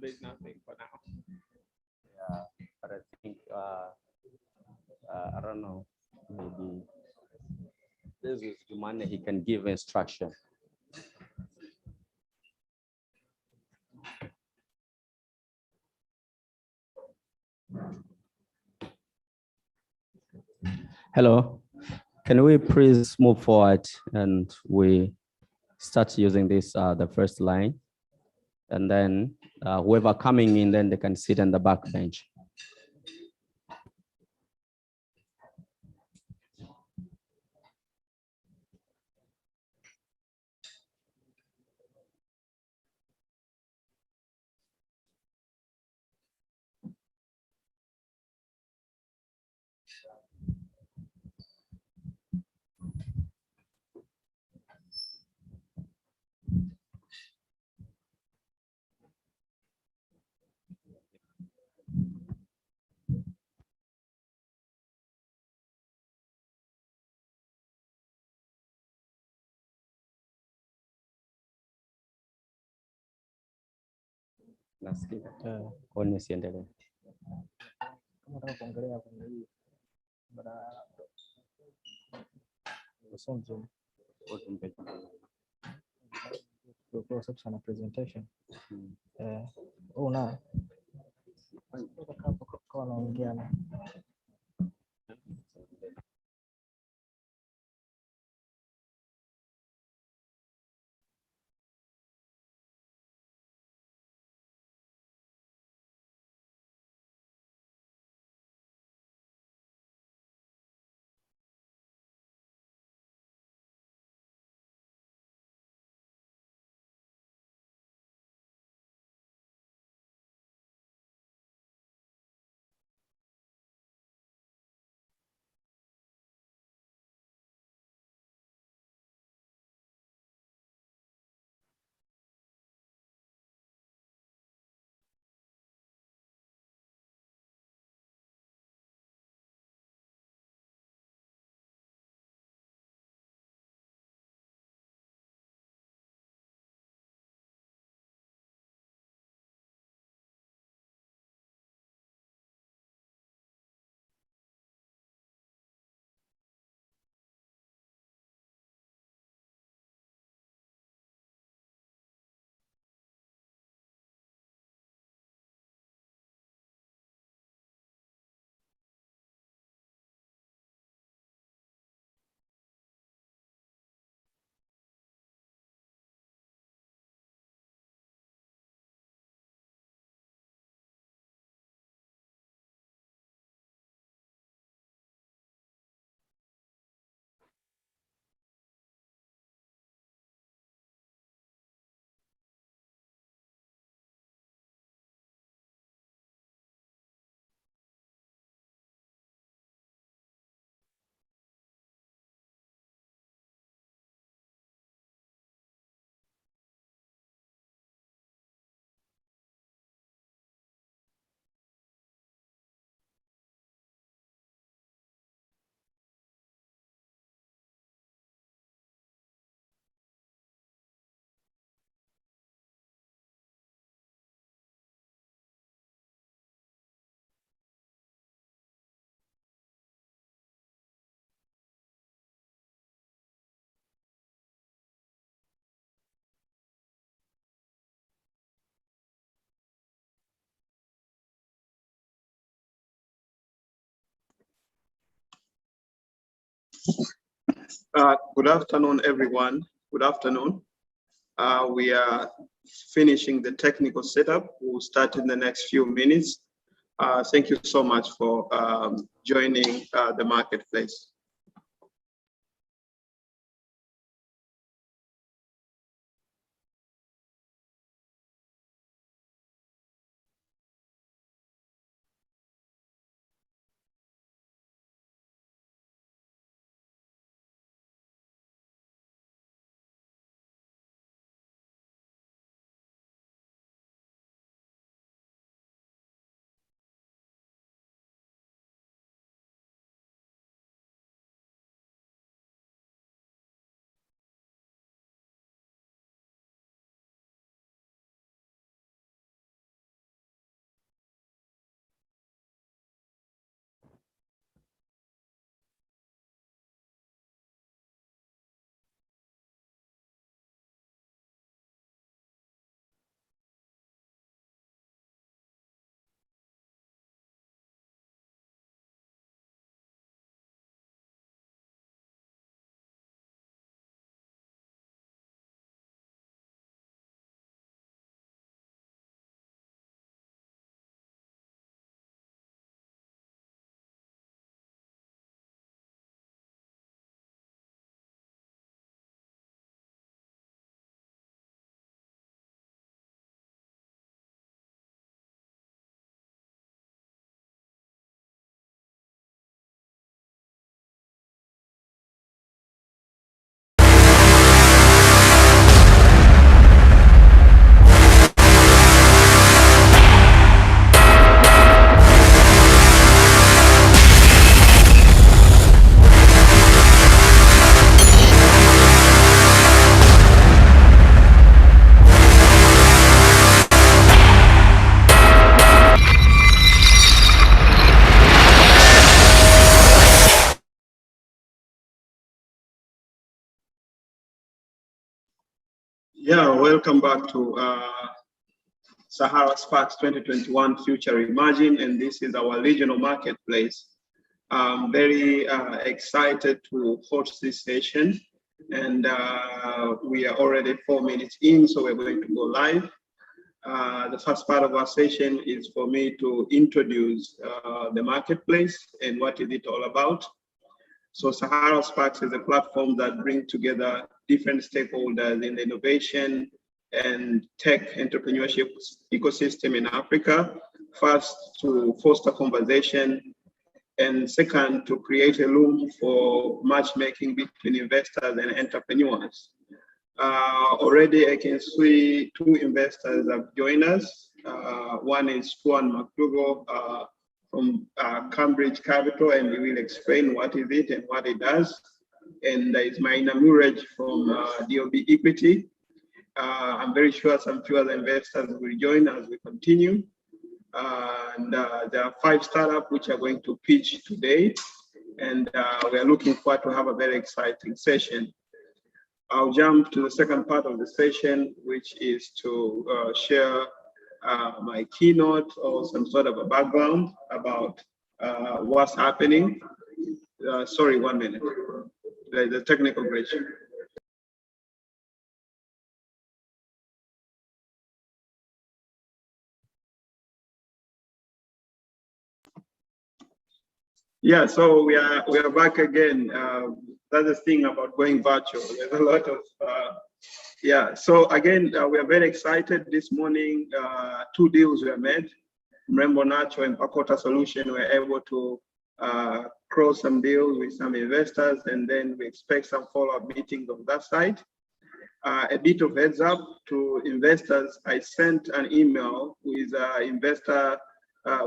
there's nothing for now. Yeah, but I think I don't know, maybe this is the money he can give instruction. Hello, can we please move forward and we start using this the first line, and then whoever coming in, then they can sit on the back bench. Nasikia. Kwa nini siendelee? Nataka kuongelea kwenye hii sana presentation. Na kwa naongea na Good afternoon, everyone. Good afternoon. We are finishing the technical setup. We'll start in the next few minutes. Thank you so much for joining the marketplace. Yeah, welcome back to Sahara Sparks 2021 Future Imagine, and this is our regional marketplace. I'm very excited to host this session, and we are already 4 minutes in, so we're going to go live. The first part of our session is for me to introduce the marketplace and what is it all about. So Sahara Sparks is a platform that brings together different stakeholders in the innovation and tech entrepreneurship ecosystem in Africa. First, to foster conversation, and second, to create a room for matchmaking between investors and entrepreneurs. Already I can see 2 investors have joined us. One is Tuan McDougall from Cambridge Capital, and we will explain what is it and what it does. And there is Maina Muraj from DOB Equity. I'm very sure some few other investors will join as we continue. And there are 5 startups which are going to pitch today, and we are looking forward to have a very exciting session. I'll jump to the second part of the session, which is to share my keynote or some sort of a background about what's happening. Sorry, 1 minute. There's a technical glitch. Yeah, so we are back again. That's the thing about going virtual. There's a lot of yeah. So again, we are very excited. This morning, 2 deals were made. Mrembo Nacho and Pakota Solution were able to close some deals with some investors, and then we expect some follow-up meetings on that side. A bit of heads up to investors. I sent an email with investor.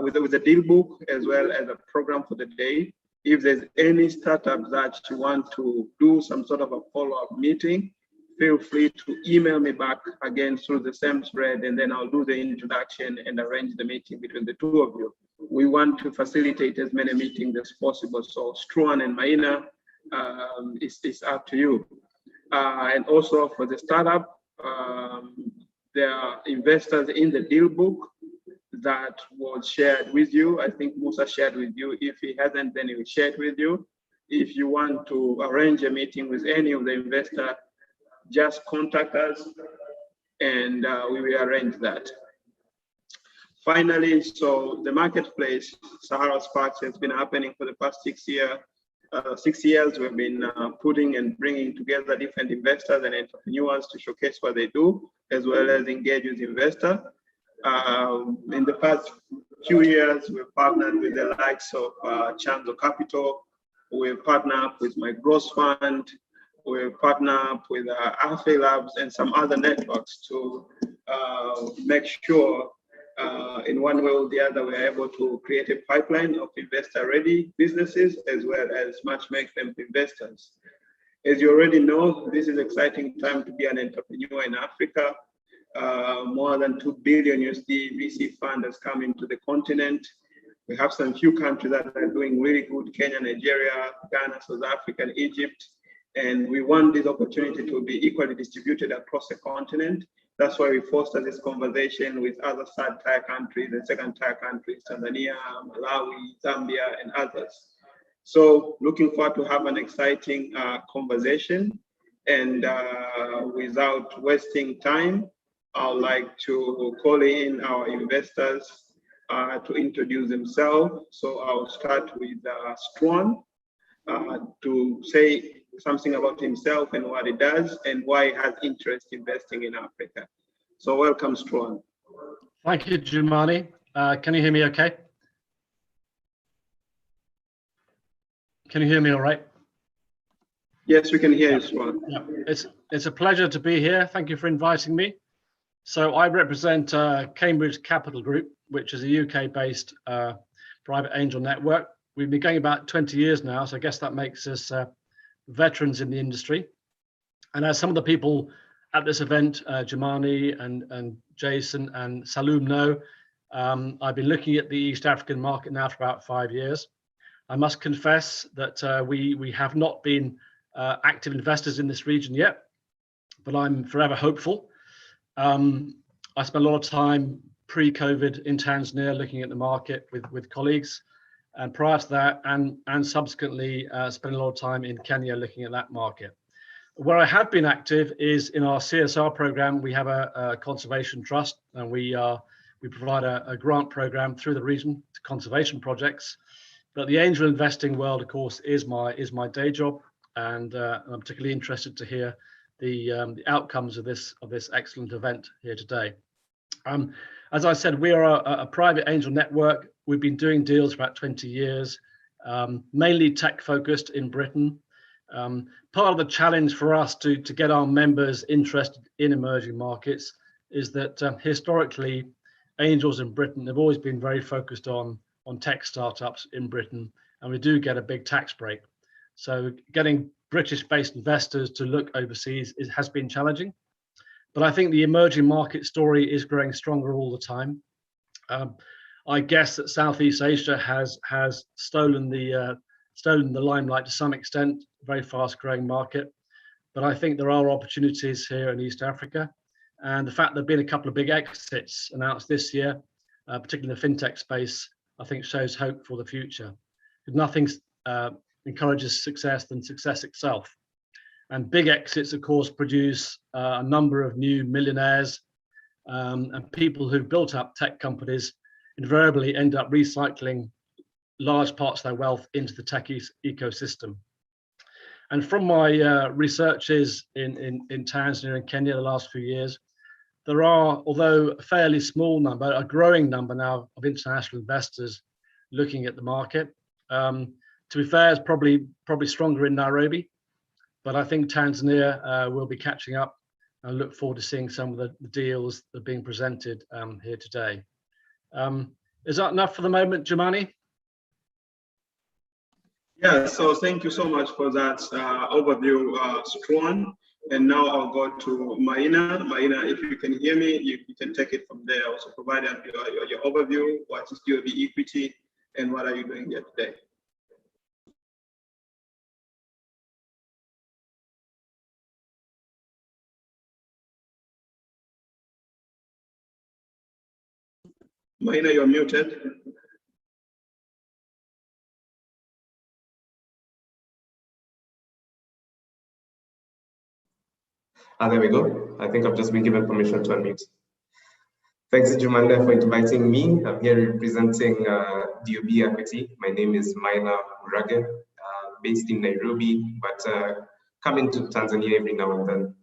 With a deal book as well as a program for the day. If there's any startup that you want to do some sort of a follow-up meeting, feel free to email me back again through the same thread, and then I'll do the introduction and arrange the meeting between the 2 of you. We want to facilitate as many meetings as possible. So Struan and Maina, it's up to you. And also for the startup, there are investors in the deal book that was shared with you. I think Musa shared with you. If he hasn't, then he will share it with you. If you want to arrange a meeting with any of the investors, just contact us and we will arrange that. Finally, so the marketplace, Sahara Sparks, has been happening for the past 6 years. 6 years, we've been putting and bringing together different investors and entrepreneurs to showcase what they do, as well as engage with investors. In the past few years, we've partnered with the likes of Chanzo Capital. We've partnered up with My Growth Fund. We've partnered up with Afe Labs and some other networks to make sure in one way or the other, we're able to create a pipeline of investor-ready businesses as well as matchmake them to investors. As you already know, this is an exciting time to be an entrepreneur in Africa. More than 2 billion USD VC fund has come into the continent. We have some few countries that are doing really good: Kenya, Nigeria, Ghana, South Africa, and Egypt. And we want this opportunity to be equally distributed across the continent. That's why we foster this conversation with other third-tier countries and second-tier countries: Tanzania, Malawi, Zambia, and others. So looking forward to have an exciting conversation. And without wasting time, I would like to call in our investors to introduce themselves. So I'll start with Struan to say something about himself and what he does and why he has interest investing in Africa. So welcome, Struan. Thank you, Jumani. Can you hear me okay? Can you hear me all right? Yes, we can hear you, Struan. Yeah, it's a pleasure to be here. Thank you for inviting me. So I represent Cambridge Capital Group, which is a UK-based private angel network. We've been going about 20 years now, so I guess that makes us veterans in the industry. And as some of the people at this event, Jumani and Jason and Saloom know, I've been looking at the East African market now for about 5 years. I must confess that we have not been active investors in this region yet, but I'm forever hopeful. I spent a lot of time pre-COVID in Tanzania looking at the market with colleagues. And prior to that, and subsequently, spent a lot of time in Kenya looking at that market. Where I have been active is in our CSR program. We have a conservation trust, and we provide a grant program through the region to conservation projects. But the angel investing world, of course, is my day job, and I'm particularly interested to hear the outcomes of this excellent event here today. As I said, we are a private angel network. We've been doing deals for about 20 years, mainly tech focused in Britain. Part of the challenge for us to get our members interested in emerging markets is that historically, angels in Britain have always been very focused on tech startups in Britain, and we do get a big tax break. So getting British-based investors to look overseas has been challenging. But I think the emerging market story is growing stronger all the time. I guess that Southeast Asia has stolen the limelight to some extent, very fast-growing market. But I think there are opportunities here in East Africa. And the fact there have been a couple of big exits announced this year, particularly in the fintech space, I think shows hope for the future. Nothing encourages success than success itself. And big exits, of course, produce a number of new millionaires, and people who built up tech companies invariably end up recycling large parts of their wealth into the tech ecosystem. And from my researches in Tanzania and Kenya the last few years, there are, although a fairly small number, a growing number now of international investors looking at the market. To be fair, it's probably stronger in Nairobi, but I think Tanzania will be catching up. I look forward to seeing some of the deals that are being presented here today. Is that enough for the moment, Jumani? Yeah, so thank you so much for that overview, Struan. And now I'll go to Maina. Maina, if you can hear me, you can take it from there. Also provide your overview, what is UOB equity, and what are you doing here today? Maina, you're muted. There we go. I think I've just been given permission to unmute. Thanks, Jumanda, for inviting me. I'm here representing DOB Equity. My name is Maina Murage, based in Nairobi, but coming to Tanzania every now and then.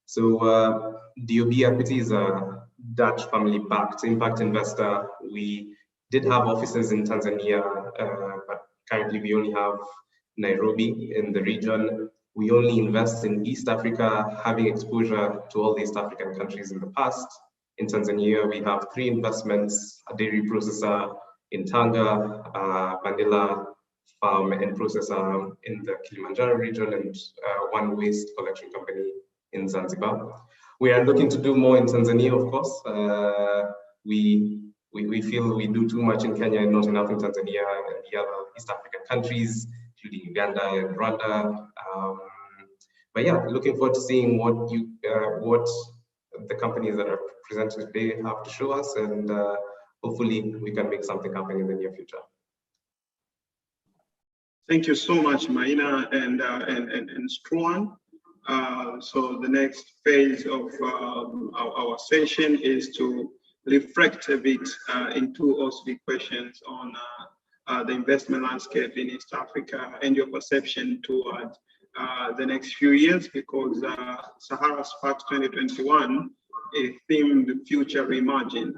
So DOB Equity is a Dutch family-backed impact investor. We did have offices in Tanzania, but currently we only have Nairobi in the region. We only invest in East Africa, having exposure to all the East African countries in the past. In Tanzania, we have 3 investments: a dairy processor in Tanga, vanilla farm and processor in the Kilimanjaro region, and 1 waste collection company in Zanzibar. We are looking to do more in Tanzania, of course. We feel we do too much in Kenya and not enough in Tanzania and the other East African countries, including Uganda and Rwanda. But yeah, looking forward to seeing what the companies that are presented today have to show us, and hopefully we can make something happen in the near future. Thank you so much, Maina and Struan. So the next phase of our session is to reflect a bit in 2 or 3 questions on the investment landscape in East Africa and your perception toward the next few years, because Sahara Sparks 2021 is themed Future Reimagine.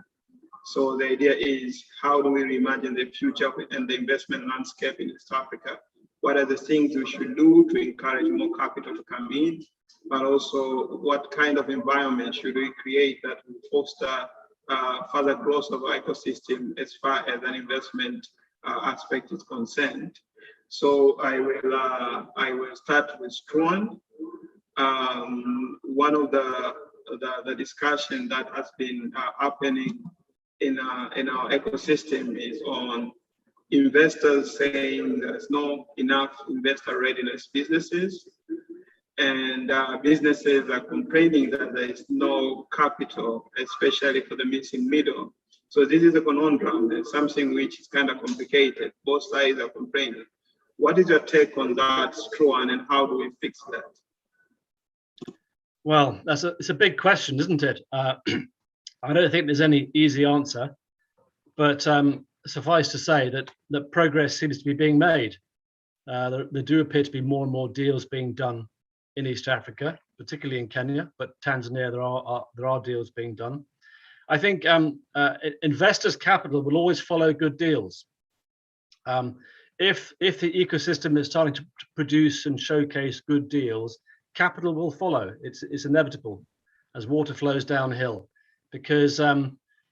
So the idea is, how do we reimagine the future and the investment landscape in East Africa? What are the things we should do to encourage more capital to come in? But also, what kind of environment should we create that will foster further growth of our ecosystem as far as an investment aspect is concerned? So I will start with Struan. One of the discussion that has been happening in our ecosystem is on investors saying there's not enough investor readiness businesses, and businesses are complaining that there is no capital, especially for the missing middle. So this is a conundrum. It's something which is kind of complicated. Both sides are complaining. What is your take on that, Struan, and how do we fix that? Well, it's a big question, isn't it? I don't think there's any easy answer, but suffice to say that progress seems to be being made. There do appear to be more and more deals being done in East Africa, particularly in Kenya, but Tanzania, there are deals being done. I think investors' capital will always follow good deals. If the ecosystem is starting to produce and showcase good deals, capital will follow. It's inevitable as water flows downhill, because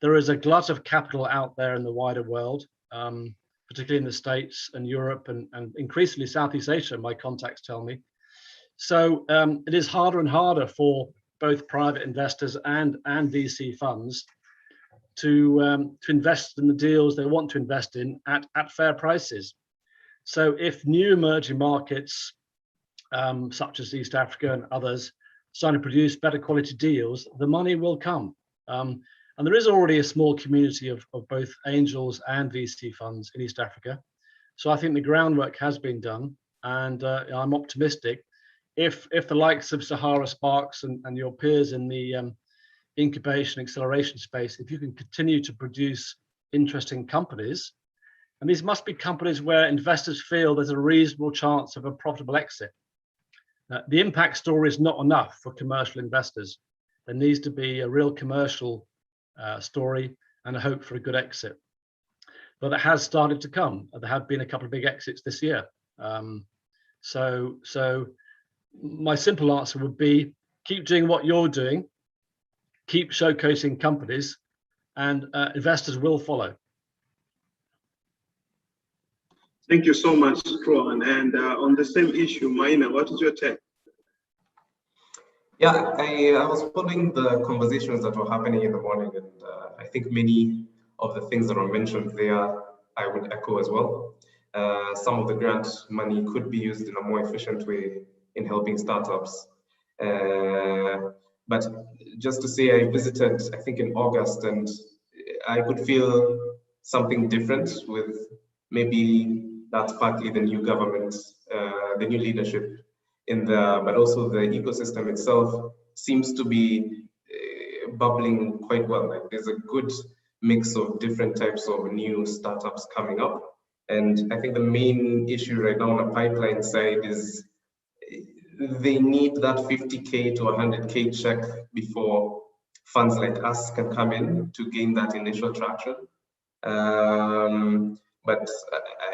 there is a glut of capital out there in the wider world, particularly in the States and Europe and increasingly Southeast Asia, my contacts tell me. So it is harder and harder for both private investors and VC funds to invest in the deals they want to invest in at fair prices. So if new emerging markets, such as East Africa and others, start to produce better quality deals, the money will come. And there is already a small community of both angels and VC funds in East Africa. So I think the groundwork has been done, and I'm optimistic. If the likes of Sahara, Sparks, and your peers in the incubation acceleration space, if you can continue to produce interesting companies, and these must be companies where investors feel there's a reasonable chance of a profitable exit. The impact story is not enough for commercial investors. There needs to be a real commercial story and a hope for a good exit. But it has started to come. There have been a couple of big exits this year. So my simple answer would be keep doing what you're doing, keep showcasing companies, and investors will follow. Thank you so much, Struan. And on the same issue, Maina, what is your take? Yeah, I was following the conversations that were happening in the morning, and I think many of the things that were mentioned there, I would echo as well. Some of the grant money could be used in a more efficient way in helping startups. But just to say, I visited, I think in August, and I could feel something different with maybe that's partly the new government, the new leadership in the, but also the ecosystem itself seems to be bubbling quite well. Like there's a good mix of different types of new startups coming up. And I think the main issue right now on the pipeline side is they need that 50K to 100K check before funds like us can come in to gain that initial traction. But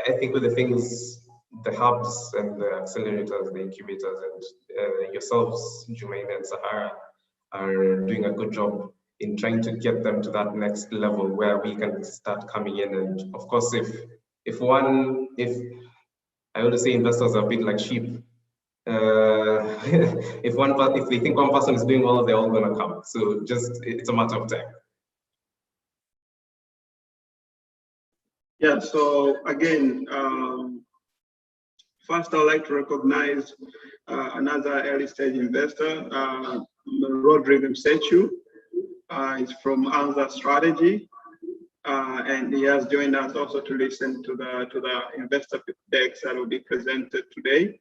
I think with the things, the hubs and the accelerators, the incubators, and yourselves, Jumaine and Sahara, are doing a good job in trying to get them to that next level where we can start coming in. And of course, if I always say investors are a bit like sheep. If they think one person is doing well, they're all going to come. So it's a matter of time. Yeah, so again, first I'd like to recognize another early stage investor, Rodri Msechu. He's from Anza Strategy, and he has joined us also to listen to the investor decks that will be presented today.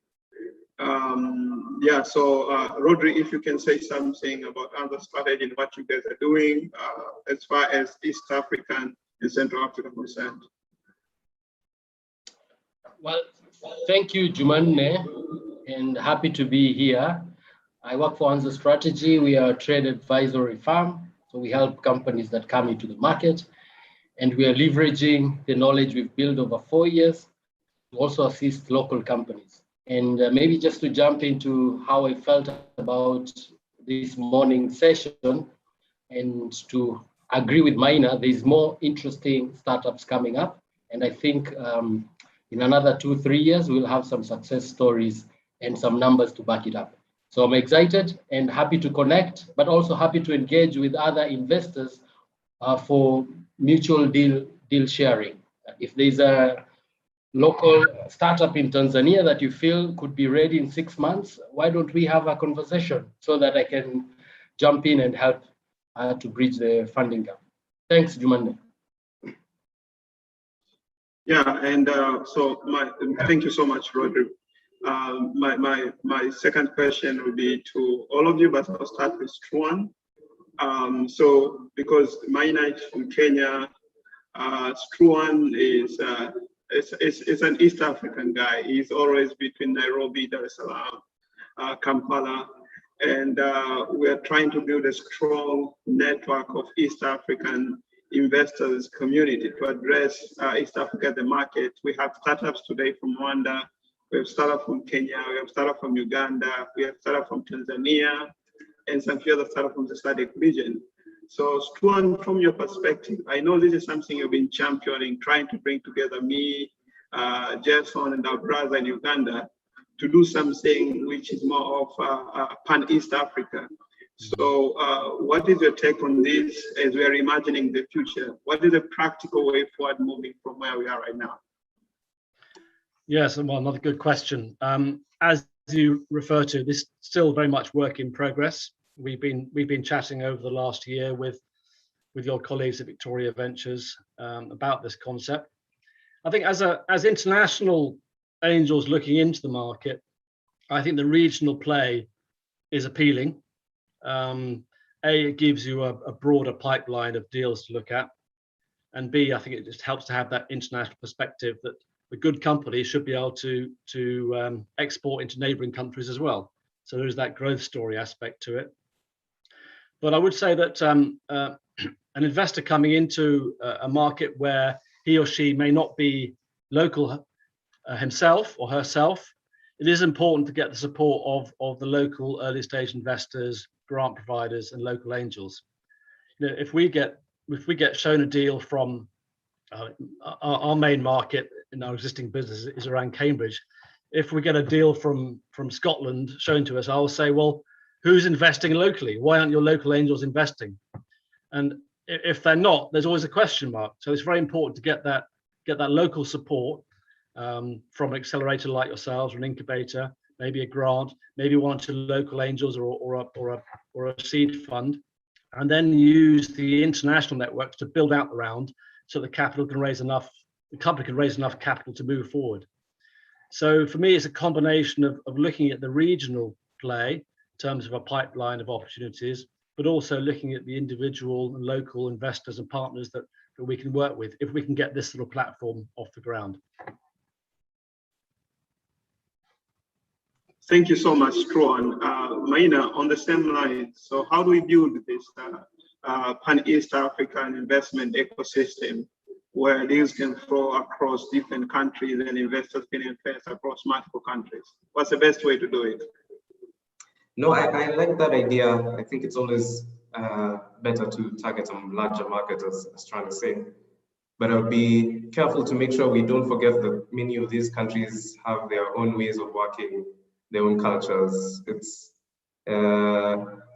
Yeah, so Rodri, if you can say something about Anza Strategy and what you guys are doing as far as East African and Central Africa are concerned. Well, thank you, Jumanne, and happy to be here. I work for Anza Strategy. We are a trade advisory firm, so we help companies that come into the market, and we are leveraging the knowledge we've built over 4 years to also assist local companies. And maybe just to jump into how I felt about this morning session, and to agree with Maina, there's more interesting startups coming up, and I think in another 2-3 years, we'll have some success stories and some numbers to back it up. So I'm excited and happy to connect, but also happy to engage with other investors for mutual deal sharing. If there's a local startup in Tanzania that you feel could be ready in 6 months, why don't we have a conversation so that I can jump in and help to bridge the funding gap? Thanks, Jumanne. Yeah, and thank you so much, Rodri. My second question will be to all of you, but I'll start with Struan. So because Maina is from Kenya, Struan is an East African guy. He's always between Nairobi, Dar es Salaam, Kampala, and we're trying to build a strong network of East African investors community to address East Africa, the market. We have startups today from Rwanda, we have startups from Kenya, we have startups from Uganda, we have startups from Tanzania, and some few other startups from the SADC region. So Struan, from your perspective, I know this is something you've been championing, trying to bring together me, Jason, and our brother in Uganda to do something which is more of pan-East Africa. So what is your take on this as we are imagining the future? What is the practical way forward moving from where we are right now? Yes, well, another good question. As you refer to, this is still very much work in progress. We've been chatting over the last year with your colleagues at Victoria Ventures about this concept. I think as international angels looking into the market, I think the regional play is appealing. It gives you a broader pipeline of deals to look at, and B, I think it just helps to have that international perspective that the good companies should be able to export into neighboring countries as well. So there is that growth story aspect to it. But I would say that an investor coming into a market where he or she may not be local himself or herself, it is important to get the support of the local early stage investors, grant providers, and local angels. You know, if we get shown a deal from our main market in our existing business is around Cambridge. If we get a deal from Scotland shown to us, I'll say, well, who's investing locally? Why aren't your local angels investing? And if they're not, there's always a question mark. So it's very important to get that local support from an accelerator like yourselves, or an incubator, maybe a grant, maybe one or two local angels, or a seed fund, and then use the international networks to build out the round so the capital can raise enough, the company can raise enough capital to move forward. So for me, it's a combination of looking at the regional play in terms of a pipeline of opportunities, but also looking at the individual and local investors and partners that we can work with if we can get this little platform off the ground. Thank you so much, Struan. Maina, on the same line, so how do we build this pan-East African investment ecosystem where deals can flow across different countries and investors can invest across multiple countries? What's the best way to do it? No, I like that idea. I think it's always better to target some larger markets, as trying to say. But I'll be careful to make sure we don't forget that many of these countries have their own ways of working, their own cultures. It's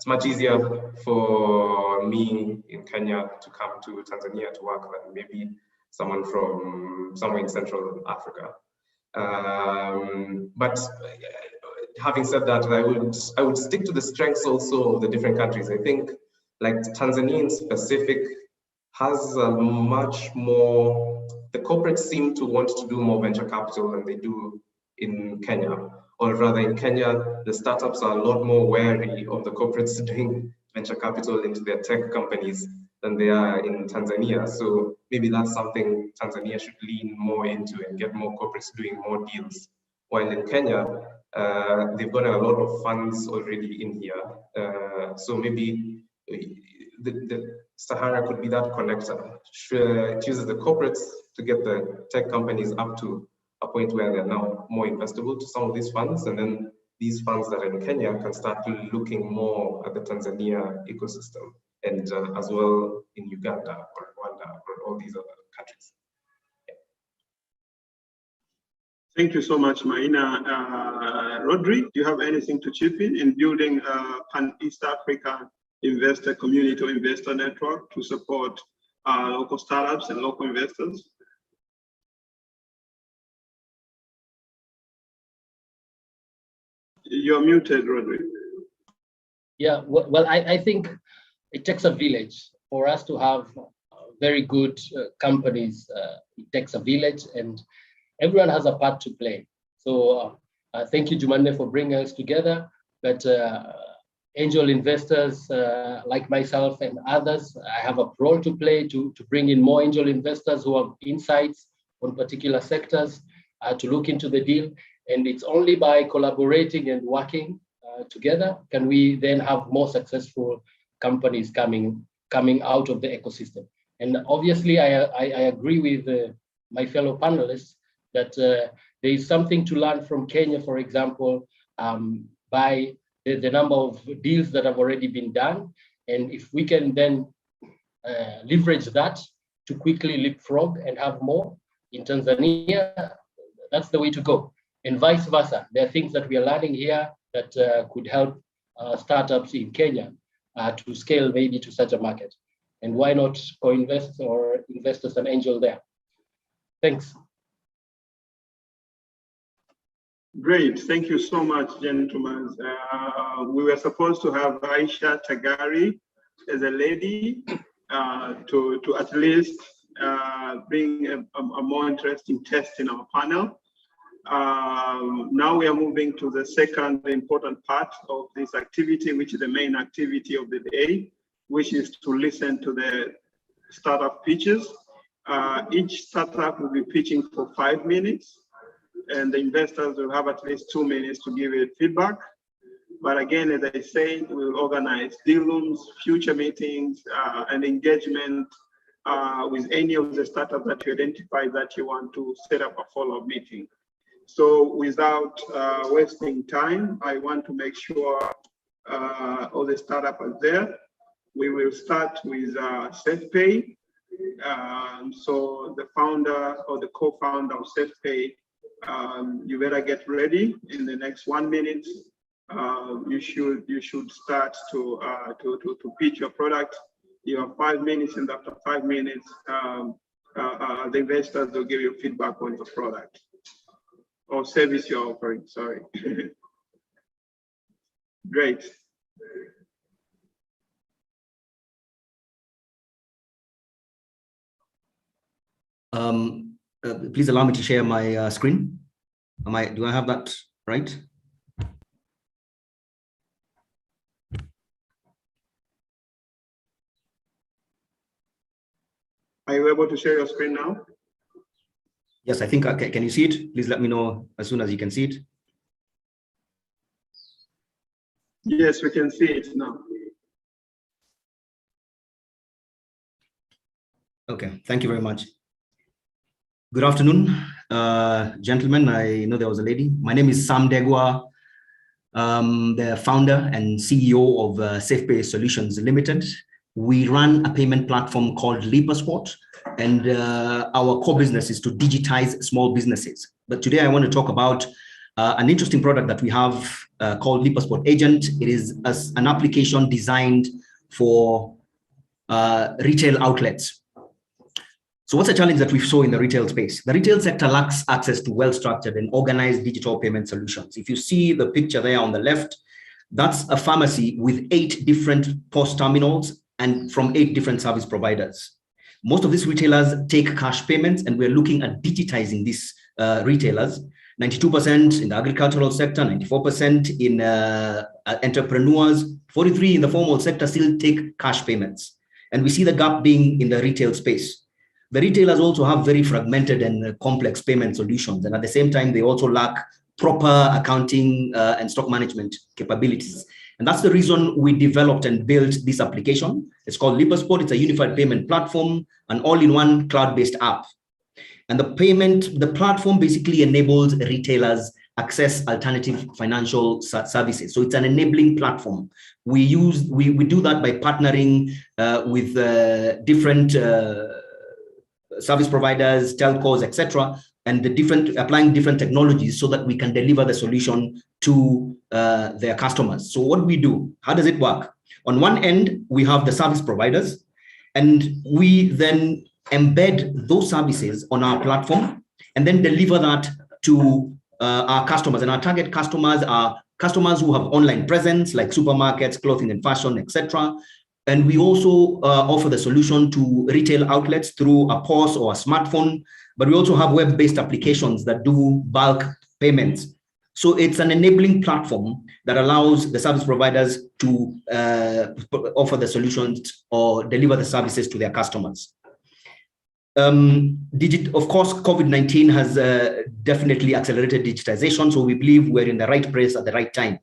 much easier for me in Kenya to come to Tanzania to work than maybe someone from somewhere in Central Africa. But having said that, I would stick to the strengths also of the different countries. I think like Tanzania in specific has a much more, the corporates seem to want to do more venture capital than they do in Kenya. Or rather in Kenya, the startups are a lot more wary of the corporates doing venture capital into their tech companies than they are in Tanzania. So maybe that's something Tanzania should lean more into and get more corporates doing more deals. While in Kenya, they've got a lot of funds already in here. So maybe the Sahara could be that connector. It uses the corporates to get the tech companies up to a point where they're now more investable to some of these funds, and then these funds that are in Kenya can start looking more at the Tanzania ecosystem, and as well in Uganda or Rwanda or all these other countries. Yeah. Thank you so much, Maina. Rodri, do you have anything to chip in building an East Africa investor community or investor network to support local startups and local investors? You're muted, Roderick. Yeah, well, I think it takes a village for us to have very good companies. It takes a village, and everyone has a part to play. So thank you, Jumanne, for bringing us together. But angel investors like myself and others, I have a role to play to bring in more angel investors who have insights on particular sectors to look into the deal. And it's only by collaborating and working together can we then have more successful companies coming out of the ecosystem. And obviously, I agree with my fellow panelists that there is something to learn from Kenya, for example, by the number of deals that have already been done. And if we can then leverage that to quickly leapfrog and have more in Tanzania, that's the way to go. And vice versa. There are things that we are learning here that could help startups in Kenya to scale maybe to such a market. And why not co-invest or invest as an angel there? Thanks. Great, thank you so much, gentlemen. We were supposed to have Aisha Tagari as a lady to at least bring a more interesting test in our panel. Now we are moving to the second important part of this activity, which is the main activity of the day, which is to listen to the startup pitches. Each startup will be pitching for 5 minutes, and the investors will have at least 2 minutes to give it feedback. But again, as I said, we'll organize deal rooms, future meetings, and engagement with any of the startups that you identify that you want to set up a follow-up meeting. So without wasting time, I want to make sure all the startups are there. We will start with SafePay. So the founder or the co-founder of SafePay, you better get ready. In the next 1 minute, you should start to pitch your product. You have 5 minutes, and after 5 minutes, the investors will give you feedback on your product or service you're offering. Sorry. Great. Please allow me to share my screen. Do I have that right? Are you able to share your screen now? Yes, I think, can you see it? Please let me know as soon as you can see it. Yes, we can see it now. Okay, thank you very much. Good afternoon, gentlemen. I know there was a lady. My name is Sam Degwa, the founder and CEO of SafePay Solutions Limited. We run a payment platform called LipaSpot, and our core business is to digitize small businesses. But today I want to talk about an interesting product that we have called LipaSpot Agent. It is an application designed for retail outlets. So what's the challenge that we saw in the retail space? The retail sector lacks access to well-structured and organized digital payment solutions. If you see the picture there on the left, that's a pharmacy with 8 different POS terminals and from 8 different service providers. Most of these retailers take cash payments, and we're looking at digitizing these retailers. 92% in the agricultural sector, 94% in entrepreneurs, 43% in the formal sector still take cash payments. And we see the gap being in the retail space. The retailers also have very fragmented and complex payment solutions. And at the same time, they also lack proper accounting and stock management capabilities. And that's the reason we developed and built this application. It's called LipaSpot. It's a unified payment platform, an all-in-one cloud-based app. And the platform basically enables retailers access alternative financial services. So it's an enabling platform. We do that by partnering with different service providers, telcos, etc., and applying different technologies so that we can deliver the solution to their customers. So what we do, how does it work? On one end, we have the service providers, and we then embed those services on our platform and then deliver that to our customers. And our target customers are customers who have online presence like supermarkets, clothing and fashion, etc. And we also offer the solution to retail outlets through a POS or a smartphone, but we also have web-based applications that do bulk payments. So it's an enabling platform that allows the service providers to offer the solutions or deliver the services to their customers. Of course, COVID-19 has definitely accelerated digitization, so we believe we're in the right place at the right time.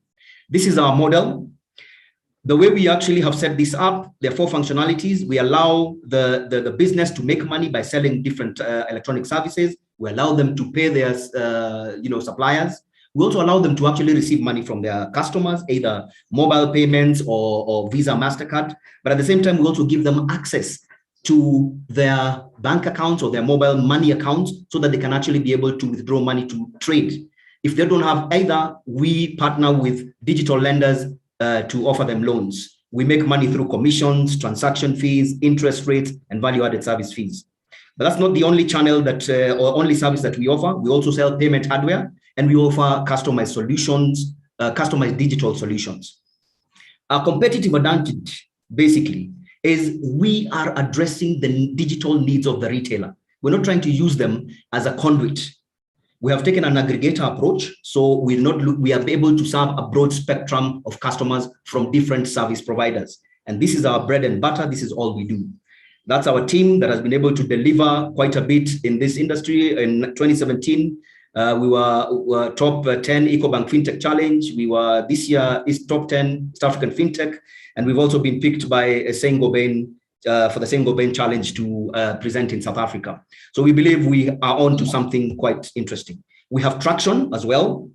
This is our model. The way we actually have set this up, there are 4 functionalities. We allow the business to make money by selling different electronic services. We allow them to pay their suppliers. We also allow them to actually receive money from their customers, either mobile payments or Visa, MasterCard. But at the same time, we also give them access to their bank accounts or their mobile money accounts so that they can actually be able to withdraw money to trade. If they don't have either, we partner with digital lenders to offer them loans. We make money through commissions, transaction fees, interest rates, and value-added service fees. But that's not the only channel that or only service that we offer. We also sell payment hardware, and we offer customized solutions, customized digital solutions. Our competitive advantage, basically, is we are addressing the digital needs of the retailer. We're not trying to use them as a conduit. We have taken an aggregator approach, so we are able to serve a broad spectrum of customers from different service providers. And this is our bread and butter. This is all we do. That's our team that has been able to deliver quite a bit in this industry. In 2017, we were top 10 EcoBank FinTech Challenge. We were this year is top 10 South African FinTech. And we've also been picked by Saint-Gobain for the Saint-Gobain Challenge to present in South Africa. So we believe we are on to something quite interesting. We have traction as well.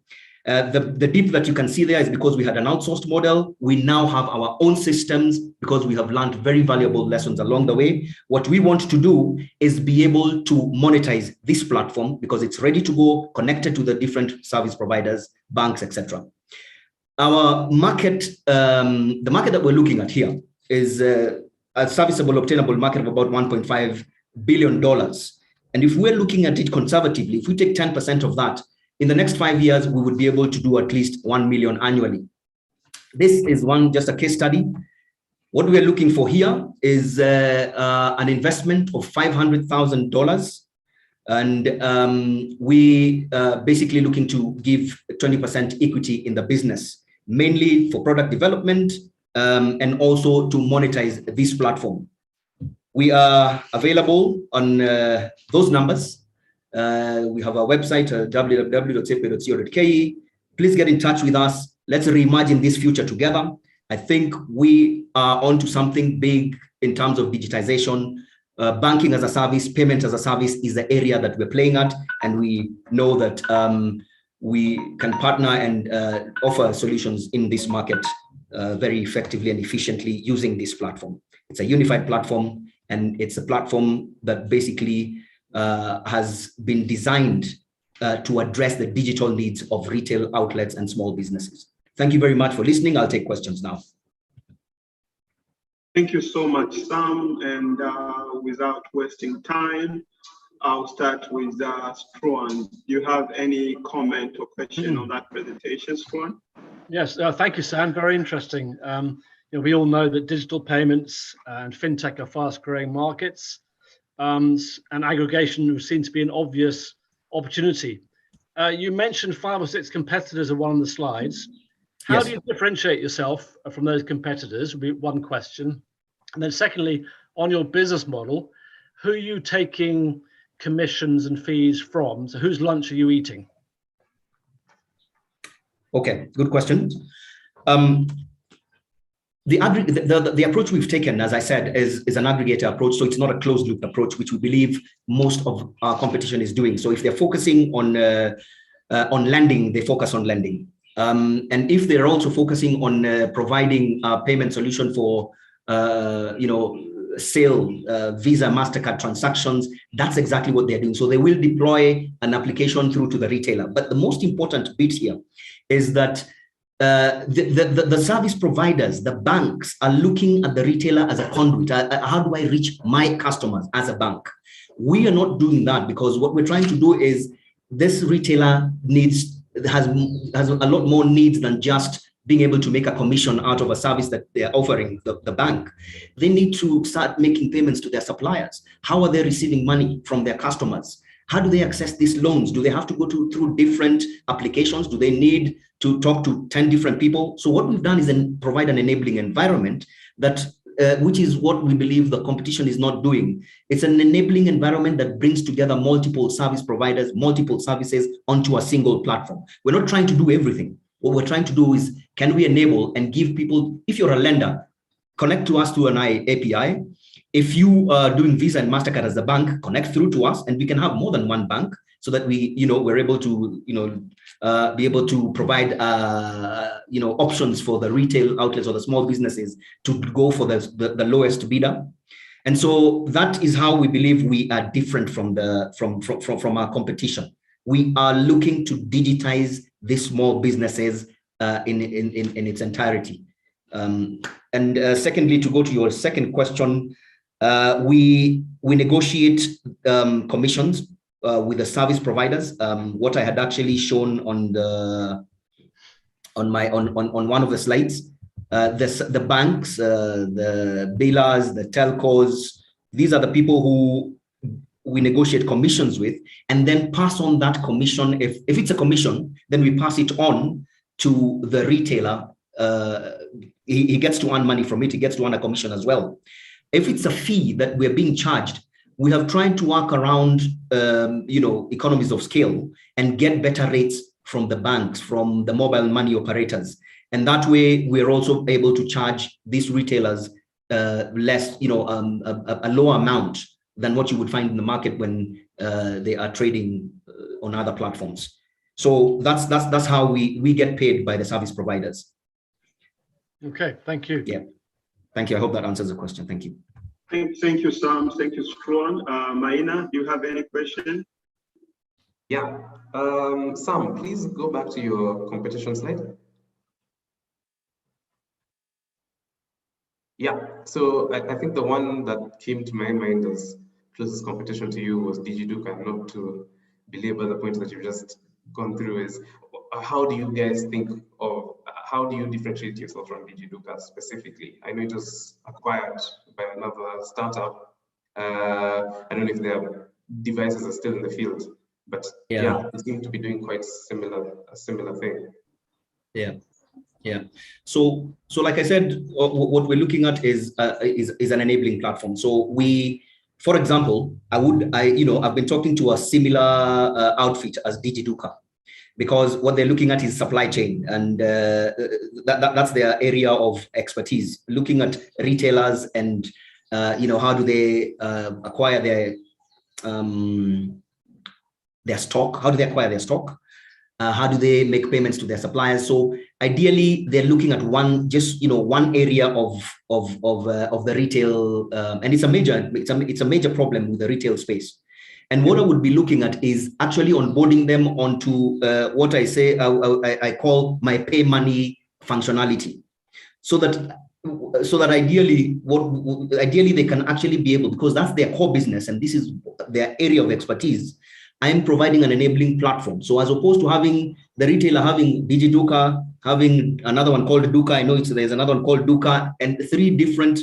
The dip that you can see there is because we had an outsourced model. We now have our own systems because we have learned very valuable lessons along the way. What we want to do is be able to monetize this platform because it's ready to go, connected to the different service providers, banks, etc. Our market, the market that we're looking at here is a serviceable, obtainable market of about $1.5 billion. And if we're looking at it conservatively, if we take 10% of that, in the next 5 years, we would be able to do at least 1 million annually. This is just a case study. What we're looking for here is an investment of $500,000. And we basically looking to give 20% equity in the business, mainly for product development and also to monetize this platform. We are available on those numbers. We have our website, www.sepe.co.ke. Please get in touch with us. Let's reimagine this future together. I think we are onto something big in terms of digitization. Banking as a service, payment as a service is the area that we're playing at. And we know that we can partner and offer solutions in this market very effectively and efficiently using this platform. It's a unified platform, and it's a platform that basically has been designed to address the digital needs of retail outlets and small businesses. Thank you very much for listening. I'll take questions now. Thank you so much, Sam. And without wasting time, I'll start with Struan. Do you have any comment or question on that presentation, Struan? Yes, thank you, Sam. Very interesting. We all know that digital payments and fintech are fast-growing markets, and aggregation seems to be an obvious opportunity. You mentioned 5 or 6 competitors on one of the slides. How do you differentiate yourself from those competitors? Would be one question. And then secondly, on your business model, who are you taking commissions and fees from? So whose lunch are you eating? Okay, good question. The approach we've taken, as I said, is an aggregator approach. So it's not a closed loop approach, which we believe most of our competition is doing. So if they're focusing on lending, they focus on lending. And if they're also focusing on providing a payment solution for, sale, Visa, MasterCard transactions, that's exactly what they're doing. So they will deploy an application through to the retailer. But the most important bit here is that the service providers, the banks, are looking at the retailer as a conduit. How do I reach my customers as a bank? We are not doing that because what we're trying to do is this retailer needs has a lot more needs than just being able to make a commission out of a service that they're offering the bank. They need to start making payments to their suppliers. How are they receiving money from their customers? How do they access these loans? Do they have to go through different applications? Do they need to talk to 10 different people? So what we've done is provide an enabling environment that which is what we believe the competition is not doing. It's an enabling environment that brings together multiple service providers, multiple services onto a single platform. We're not trying to do everything. What we're trying to do is, can we enable and give people, if you're a lender, connect to us through an API. If you are doing Visa and MasterCard as a bank, connect through to us, and we can have more than one bank so that we're able to, be able to provide, options for the retail outlets or the small businesses to go for the lowest bidder. And so that is how we believe we are different from our competition. We are looking to digitize these small businesses in its entirety. Secondly, to go to your second question, we negotiate commissions with the service providers. What I had actually shown on one of the slides, the banks, the billers, the telcos, these are the people who we negotiate commissions with, and then pass on that commission. If it's a commission, then we pass it on to the retailer. He gets to earn money from it. He gets to earn a commission as well. If it's a fee that we're being charged, we have tried to work around, economies of scale and get better rates from the banks, from the mobile money operators. And that way, we're also able to charge these retailers less, a lower amount than what you would find in the market when they are trading on other platforms. So that's how we get paid by the service providers. Okay, thank you. Yeah, thank you. I hope that answers the question. Thank you. Thank you, Sam. Thank you, Struan. Maina, do you have any question? Yeah. Sam, please go back to your competition slide. Yeah, so I think the one that came to my mind as closest competition to you was DigiDuka. Not to belabor the point that you've just gone through, is how do you guys think of, how do you differentiate yourself from DigiDuka specifically? I know it was acquired by another startup. I don't know if their devices are still in the field, but yeah, they seem to be doing quite a similar thing. Yeah. So like I said, what we're looking at is an enabling platform. So for example, I've been talking to a similar outfit as DigiDuka, because what they're looking at is supply chain, and that's their area of expertise, looking at retailers and how do they acquire their stock? How do they acquire their stock? How do they make payments to their suppliers? So ideally, they're looking at one area of the retail, and it's a major problem with the retail space. And what I would be looking at is actually onboarding them onto what I call my pay money functionality, so that ideally they can actually be able, because that's their core business and this is their area of expertise. I am providing an enabling platform. So as opposed to having the retailer having DigiDuka, having another one called Duka, I know there's another one called Duka, and 3 different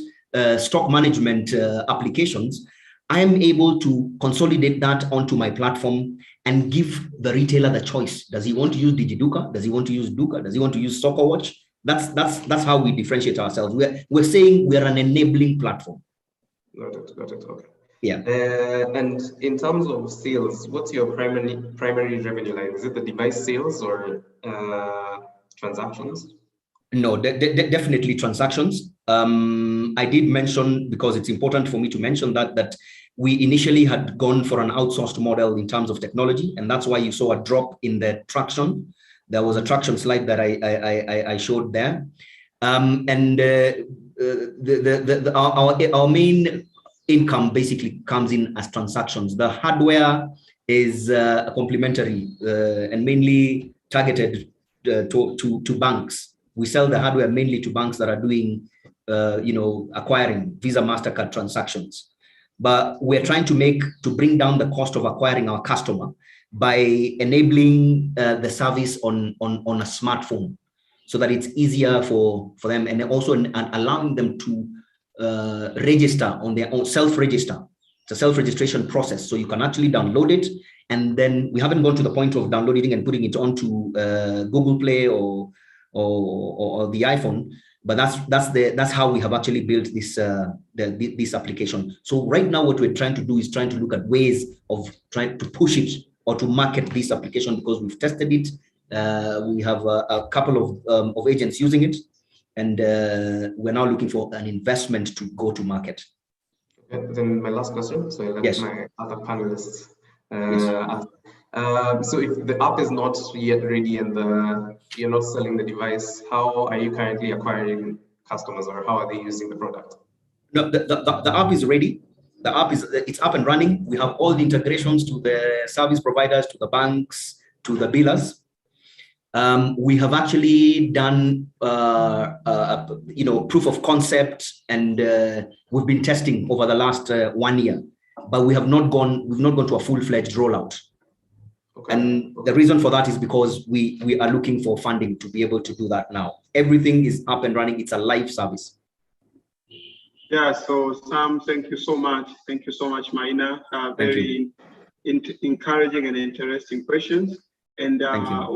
stock management applications, I am able to consolidate that onto my platform and give the retailer the choice. Does he want to use DigiDuka? Does he want to use Duka? Does he want to use SoccerWatch? That's how we differentiate ourselves. We're saying we're an enabling platform. Got it. Okay. Yeah. And in terms of sales, what's your primary revenue line? Is it the device sales or transactions? No, definitely transactions. I did mention, because it's important for me to mention that we initially had gone for an outsourced model in terms of technology, and that's why you saw a drop in the traction. There was a traction slide that I showed there, and our main income basically comes in as transactions. The hardware is complementary and mainly targeted to banks. We sell the hardware mainly to banks that are doing, acquiring Visa, MasterCard transactions. But we're trying to bring down the cost of acquiring our customer by enabling the service on a smartphone, so that it's easier for them, and also allowing them to register on their own, self-register. It's a self-registration process, so you can actually download it, and then we haven't gone to the point of downloading and putting it onto Google Play or the iPhone, but that's how we have actually built this this application. So right now, what we're trying to do is trying to look at ways of trying to push it or to market this application, because we've tested it. We have a couple of agents using it, and we're now looking for an investment to go to market. Okay, then my last question, so I'll let my other panelists ask. So if the app is not yet ready and you're not selling the device, how are you currently acquiring customers, or how are they using the product? No, the app is ready. The app it's up and running. We have all the integrations to the service providers, to the banks, to the billers. We have actually done proof of concept, and we've been testing over the last 1 year, but we've not gone to a full-fledged rollout. Okay. And the reason for that is because we are looking for funding to be able to do that now. Everything is up and running. It's a live service. Yeah, so Sam, thank you so much. Thank you so much, Maina. Very encouraging and interesting questions. And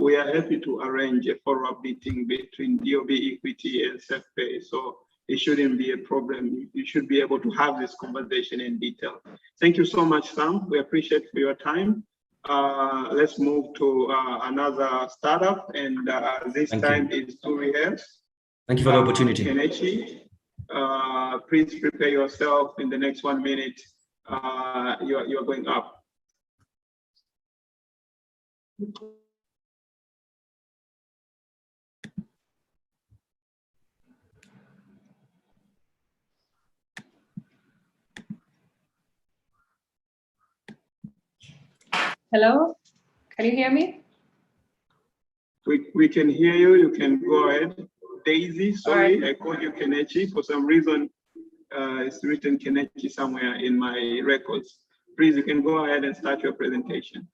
we are happy to arrange a follow-up meeting between DOB Equity and SafePay. So it shouldn't be a problem. You should be able to have this conversation in detail. Thank you so much, Sam. We appreciate for your time. Let's move to another startup, and this time is Zuri Health. Thank you for the opportunity. Kenechi, please prepare yourself. In the next 1 minute, you're going up. Hello, can you hear me? We can hear you. You can go ahead. Daisy, sorry, right. I called you Kenechi. For some reason, it's written Kenechi somewhere in my records. Please, you can go ahead and start your presentation.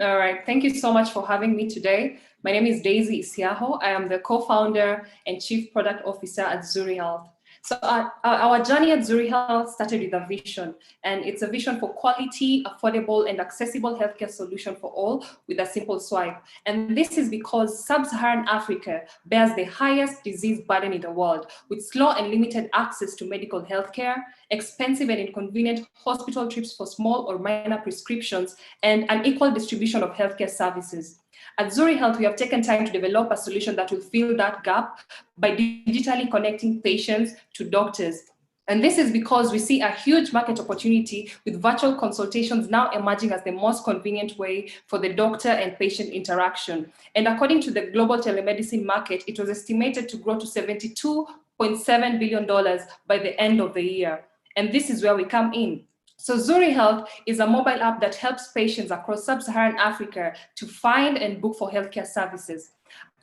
All right, thank you so much for having me today. My name is Daisy Isiaho. I am the co-founder and chief product officer at Zuri Health. So our journey at Zuri Health started with a vision, and it's a vision for quality, affordable, and accessible healthcare solution for all with a simple swipe. And this is because sub-Saharan Africa bears the highest disease burden in the world, with slow and limited access to medical healthcare, expensive and inconvenient hospital trips for small or minor prescriptions, and unequal distribution of healthcare services. At Zuri Health, we have taken time to develop a solution that will fill that gap by digitally connecting patients to doctors. And this is because we see a huge market opportunity, with virtual consultations now emerging as the most convenient way for the doctor and patient interaction. And according to the global telemedicine market, it was estimated to grow to $72.7 billion by the end of the year. And this is where we come in. So Zuri Health is a mobile app that helps patients across sub-Saharan Africa to find and book for healthcare services.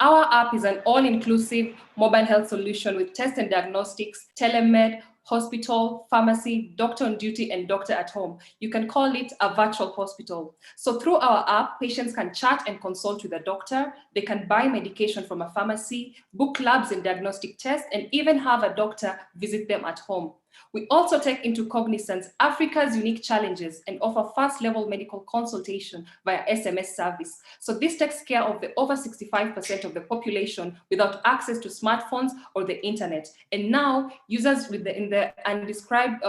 Our app is an all-inclusive mobile health solution with test and diagnostics, telemed, hospital, pharmacy, doctor on duty, and doctor at home. You can call it a virtual hospital. So through our app, patients can chat and consult with a doctor. They can buy medication from a pharmacy, book labs and diagnostic tests, and even have a doctor visit them at home. We also take into cognizance Africa's unique challenges and offer first-level medical consultation via SMS service. So this takes care of the over 65% of the population without access to smartphones or the internet. And now users in the undescribed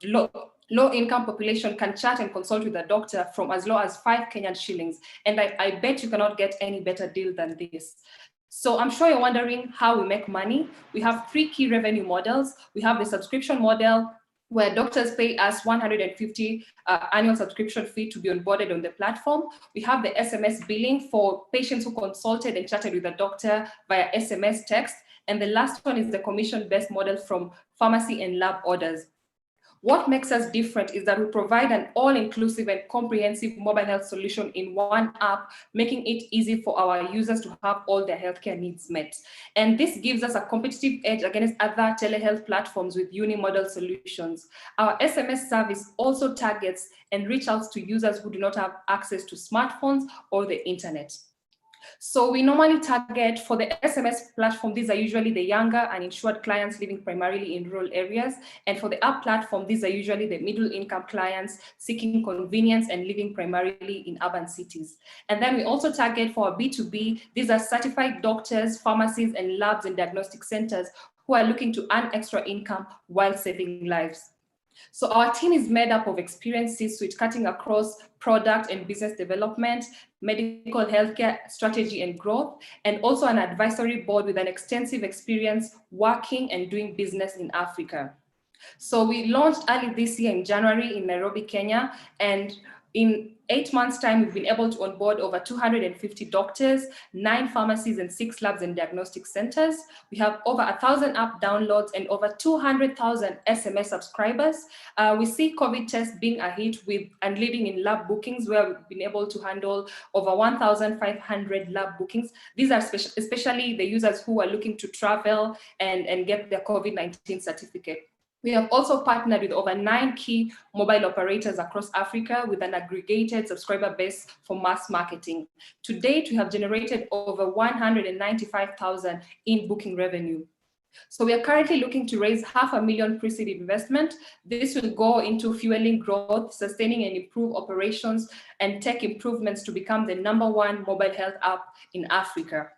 low-income population can chat and consult with a doctor from as low as 5 Kenyan shillings. And I bet you cannot get any better deal than this. So I'm sure you're wondering how we make money. We have 3 key revenue models. We have the subscription model, where doctors pay us $150 annual subscription fee to be onboarded on the platform. We have the SMS billing for patients who consulted and chatted with a doctor via SMS text. And the last one is the commission-based model from pharmacy and lab orders. What makes us different is that we provide an all-inclusive and comprehensive mobile health solution in one app, making it easy for our users to have all their healthcare needs met. And this gives us a competitive edge against other telehealth platforms with unimodal solutions. Our SMS service also targets and reaches out to users who do not have access to smartphones or the internet. So we normally target for the SMS platform, these are usually the younger and insured clients living primarily in rural areas. And for the app platform, these are usually the middle income clients seeking convenience and living primarily in urban cities. And then we also target for B2B, these are certified doctors, pharmacies, and labs and diagnostic centers who are looking to earn extra income while saving lives. So our team is made up of experienced C-suite cutting across product and business development, medical healthcare strategy and growth, and also an advisory board with an extensive experience working and doing business in Africa. So we launched early this year in January in Nairobi, Kenya, and in 8 months' time, we've been able to onboard over 250 doctors, 9 pharmacies, and 6 labs and diagnostic centers. We have over 1,000 app downloads and over 200,000 SMS subscribers. We see COVID tests being a hit with and leading in lab bookings, where we've been able to handle over 1,500 lab bookings. These are especially the users who are looking to travel and get their COVID-19 certificate. We have also partnered with over 9 key mobile operators across Africa with an aggregated subscriber base for mass marketing. To date, we have generated over 195,000 in booking revenue. So we are currently looking to raise $500,000 pre-seed investment. This will go into fueling growth, sustaining and improve operations, and tech improvements to become the #1 mobile health app in Africa.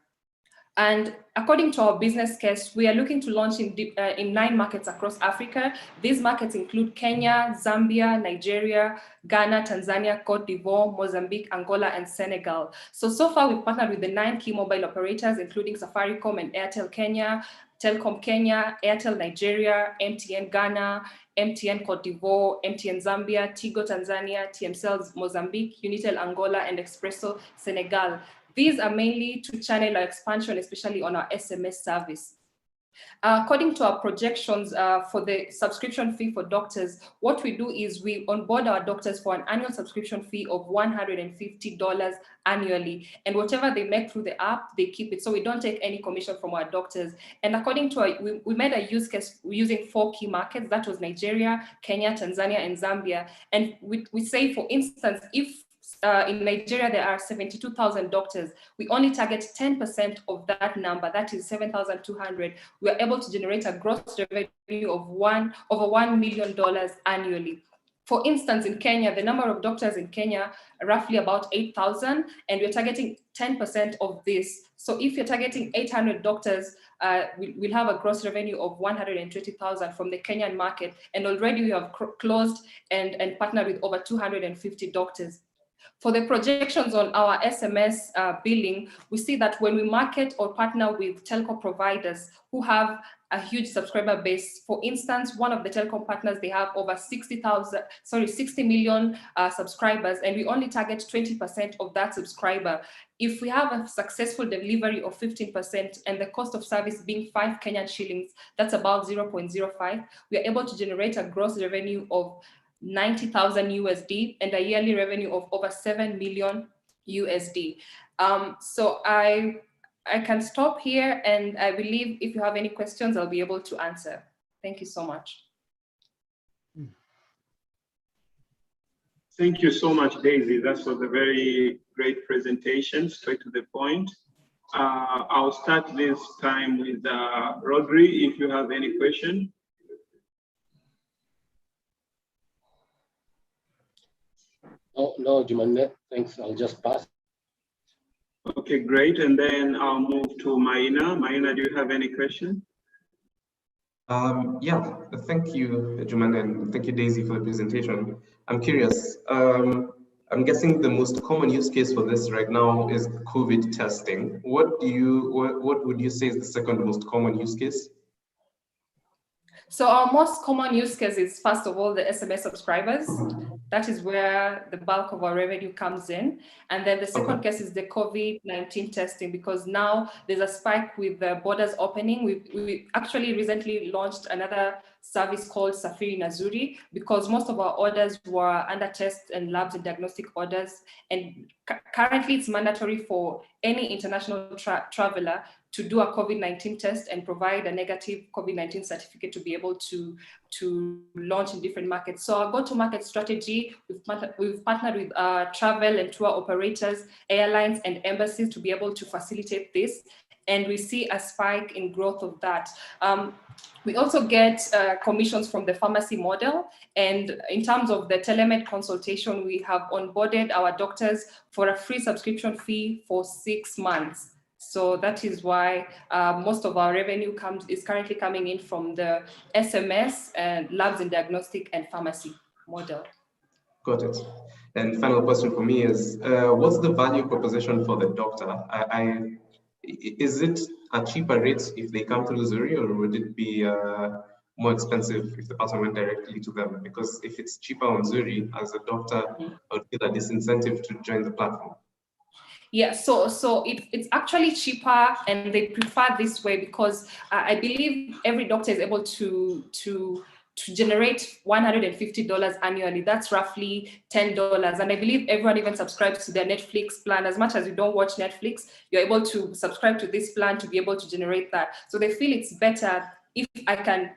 And according to our business case, we are looking to launch in 9 markets across Africa. These markets include Kenya, Zambia, Nigeria, Ghana, Tanzania, Cote d'Ivoire, Mozambique, Angola, and Senegal. So far we've partnered with the 9 key mobile operators, including Safaricom and Airtel Kenya, Telkom Kenya, Airtel Nigeria, MTN Ghana, MTN Cote d'Ivoire, MTN Zambia, Tigo Tanzania, TMCell Mozambique, Unitel Angola, and Expresso Senegal. These are mainly to channel our expansion, especially on our SMS service. According to our projections for the subscription fee for doctors, what we do is we onboard our doctors for an annual subscription fee of $150 annually. And whatever they make through the app, they keep it. So we don't take any commission from our doctors. And according to we made a use case using 4 key markets. That was Nigeria, Kenya, Tanzania, and Zambia. And we say, for instance, if in Nigeria, there are 72,000 doctors. We only target 10% of that number, that is 7,200. We are able to generate a gross revenue of over $1 million annually. For instance, in Kenya, the number of doctors in Kenya are roughly about 8,000, and we're targeting 10% of this. So if you're targeting 800 doctors, we'll have a gross revenue of 120,000 from the Kenyan market. And already we have closed and partnered with over 250 doctors. For the projections on our SMS billing, we see that when we market or partner with telco providers who have a huge subscriber base, for instance, one of the telecom partners, they have over 60 million subscribers, and we only target 20% of that subscriber. If we have a successful delivery of 15% and the cost of service being 5 Kenyan shillings, that's about 0.05, we are able to generate a gross revenue of 90,000 USD and a yearly revenue of over 7 million USD. So I can stop here, and I believe if you have any questions, I'll be able to answer. Thank you so much. Thank you so much, Daisy. That was a very great presentation, straight to the point. I'll start this time with Rodri, if you have any question. No, Jumanne, thanks. I'll just pass. Okay, great. And then I'll move to Maina. Maina, do you have any question? Yeah, thank you, Jumanne, and thank you, Daisy, for the presentation. I'm curious. I'm guessing the most common use case for this right now is COVID testing. What would you say is the second most common use case? So our most common use case is, first of all, the SMS subscribers. That is where the bulk of our revenue comes in. And then the second case is the COVID-19 testing, because now there's a spike with the borders opening. We actually recently launched another service called Safiri Nazuri, because most of our orders were under test and labs and diagnostic orders. And currently it's mandatory for any international traveler to do a COVID-19 test and provide a negative COVID-19 certificate to be able to launch in different markets. So our go-to-market strategy, we've partnered with travel and tour operators, airlines, and embassies to be able to facilitate this. And we see a spike in growth of that. We also get commissions from the pharmacy model. And in terms of the telemed consultation, we have onboarded our doctors for a free subscription fee for 6 months. So that is why most of our revenue is currently coming in from the SMS and labs and diagnostic and pharmacy model. Got it. And final question for me is, what's the value proposition for the doctor? Is it a cheaper rate if they come through Zuri, or would it be more expensive if the person went directly to them? Because if it's cheaper on Zuri, as a doctor, I would feel a disincentive to join the platform. Yeah, so it's actually cheaper, and they prefer this way because I believe every doctor is able to generate $150 annually. That's roughly $10. And I believe everyone even subscribes to their Netflix plan. As much as you don't watch Netflix, you're able to subscribe to this plan to be able to generate that. So they feel it's better if I can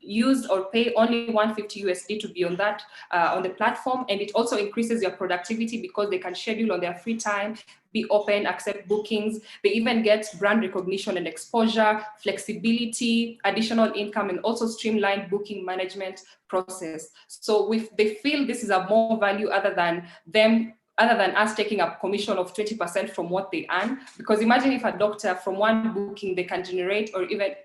use or pay only $150 USD to be on that on the platform. And it also increases your productivity because they can schedule on their free time, be open, accept bookings. They even get brand recognition and exposure, flexibility, additional income, and also streamlined booking management process. So they feel this is a more value other than us taking a commission of 20% from what they earn. Because imagine if a doctor from one booking, they can generate or even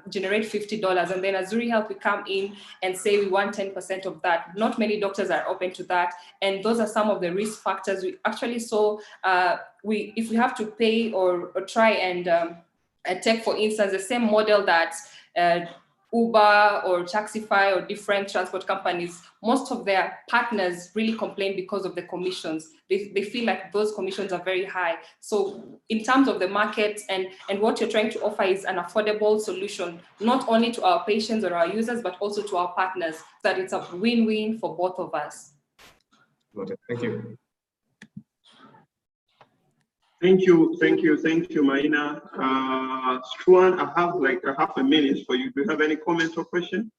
generate $50, and then Azuri Health, we come in and say we want 10% of that. Not many doctors are open to that. And those are some of the risk factors we actually saw. If we have to pay or try and take, for instance, the same model that Uber or Taxify or different transport companies, most of their partners really complain because of the commissions. They feel like those commissions are very high. So in terms of the market and what you're trying to offer is an affordable solution, not only to our patients or our users, but also to our partners, so that it's a win-win for both of us. Got it. Thank you. Thank you, Maina. Struan, I have like a half a minute for you. Do you have any comments or question?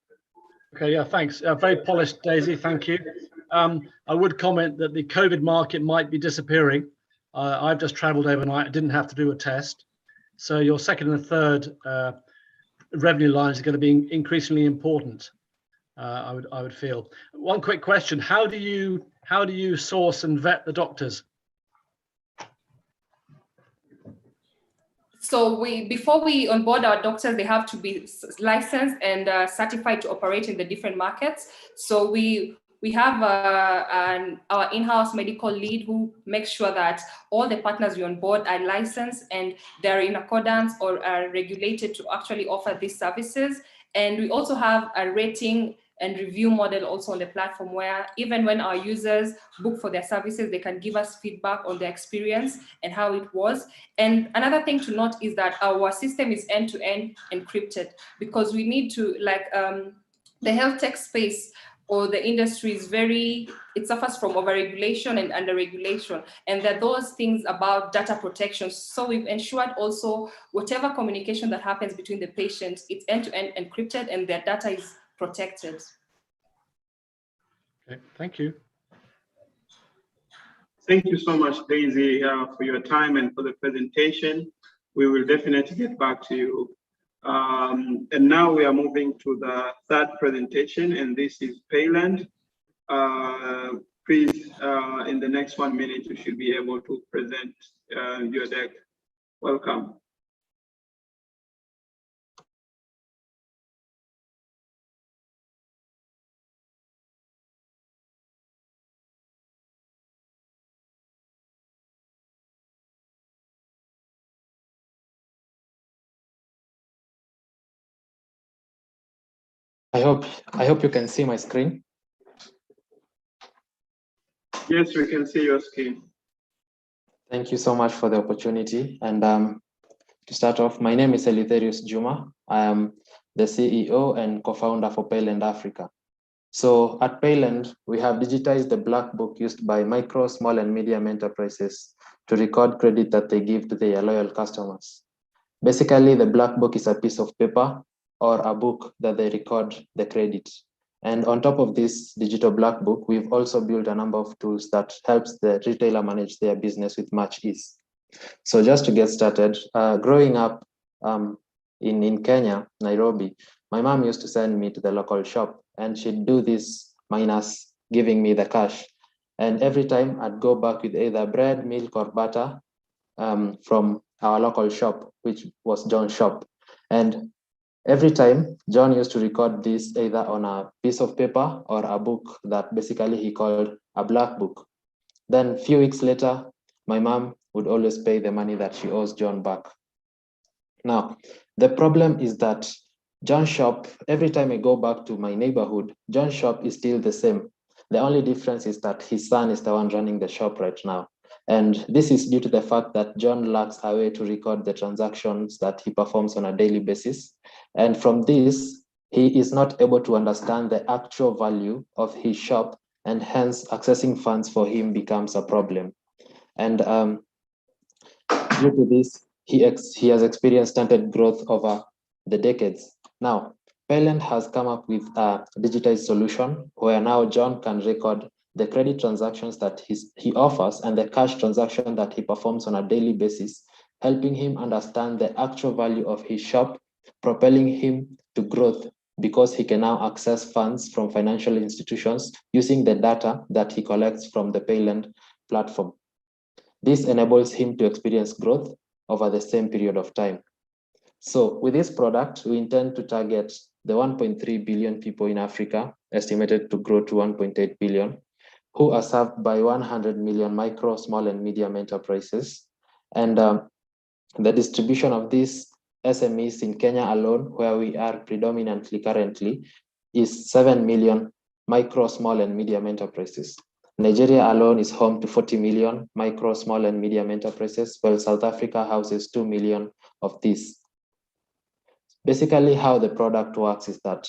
Okay, yeah, thanks. Very polished, Daisy, thank you. I would comment that the COVID market might be disappearing. I've just traveled overnight, I didn't have to do a test. So your second and third revenue lines are going to be increasingly important, I would feel. One quick question, how do you source and vet the doctors? So before we onboard our doctors, they have to be licensed and certified to operate in the different markets. So we have our in-house medical lead who makes sure that all the partners we onboard are licensed and they're in accordance or are regulated to actually offer these services. And we also have a rating and review model also on the platform, where even when our users book for their services, they can give us feedback on their experience and how it was. And another thing to note is that our system is end-to-end encrypted, because we need to, like, the health tech space or the industry is it suffers from overregulation and underregulation. And there are those things about data protection. So we've ensured also whatever communication that happens between the patients, it's end-to-end encrypted and their data is protected. Okay, thank you. Thank you so much, Daisy, for your time and for the presentation. We will definitely get back to you. And now we are moving to the third presentation, and this is Payland. Please, in the next 1 minute, you should be able to present your deck. Welcome. I hope you can see my screen. Yes, we can see your screen. Thank you so much for the opportunity. And to start off, my name is Eleutherius Juma. I am the CEO and co-founder for Payland Africa. So at Payland, we have digitized the black book used by micro, small, and medium enterprises to record credit that they give to their loyal customers. Basically, the black book is a piece of paper or a book that they record the credit. And on top of this digital black book, we've also built a number of tools that helps the retailer manage their business with much ease. So just to get started, growing up in Kenya, Nairobi, my mom used to send me to the local shop and she'd do this minus giving me the cash. And every time I'd go back with either bread, milk, or butter from our local shop, which was John's shop. And every time John used to record this either on a piece of paper or a book that basically he called a black book. Then a few weeks later, my mom would always pay the money that she owes John back. Now, the problem is that John's shop, every time I go back to my neighborhood, John's shop is still the same. The only difference is that his son is the one running the shop right now. And this is due to the fact that John lacks a way to record the transactions that he performs on a daily basis. And from this, he is not able to understand the actual value of his shop, and hence accessing funds for him becomes a problem. And due to this, he has experienced stunted growth over the decades. Now, Payland has come up with a digitized solution where now John can record the credit transactions that he offers and the cash transaction that he performs on a daily basis, helping him understand the actual value of his shop, propelling him to growth because he can now access funds from financial institutions using the data that he collects from the Payland platform. This enables him to experience growth over the same period of time. So with this product, we intend to target the 1.3 billion people in Africa, estimated to grow to 1.8 billion, who are served by 100 million micro, small, and medium enterprises. And the distribution of these SMEs in Kenya alone, where we are predominantly currently, is 7 million micro, small, and medium enterprises. Nigeria alone is home to 40 million micro, small, and medium enterprises, while South Africa houses 2 million of these. Basically, how the product works is that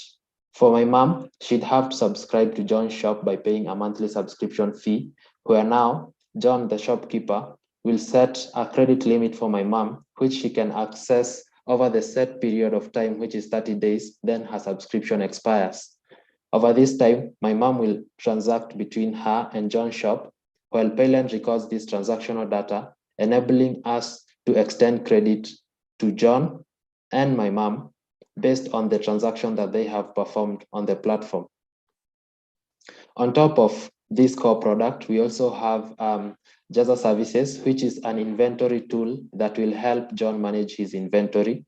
for my mom, she'd have to subscribe to John's shop by paying a monthly subscription fee, where now John, the shopkeeper, will set a credit limit for my mom, which she can access over the set period of time, which is 30 days, then her subscription expires. Over this time, my mom will transact between her and John's shop, while Payland records this transactional data, enabling us to extend credit to John and my mom based on the transaction that they have performed on the platform. On top of this core product, we also have Jaza Services, which is an inventory tool that will help John manage his inventory.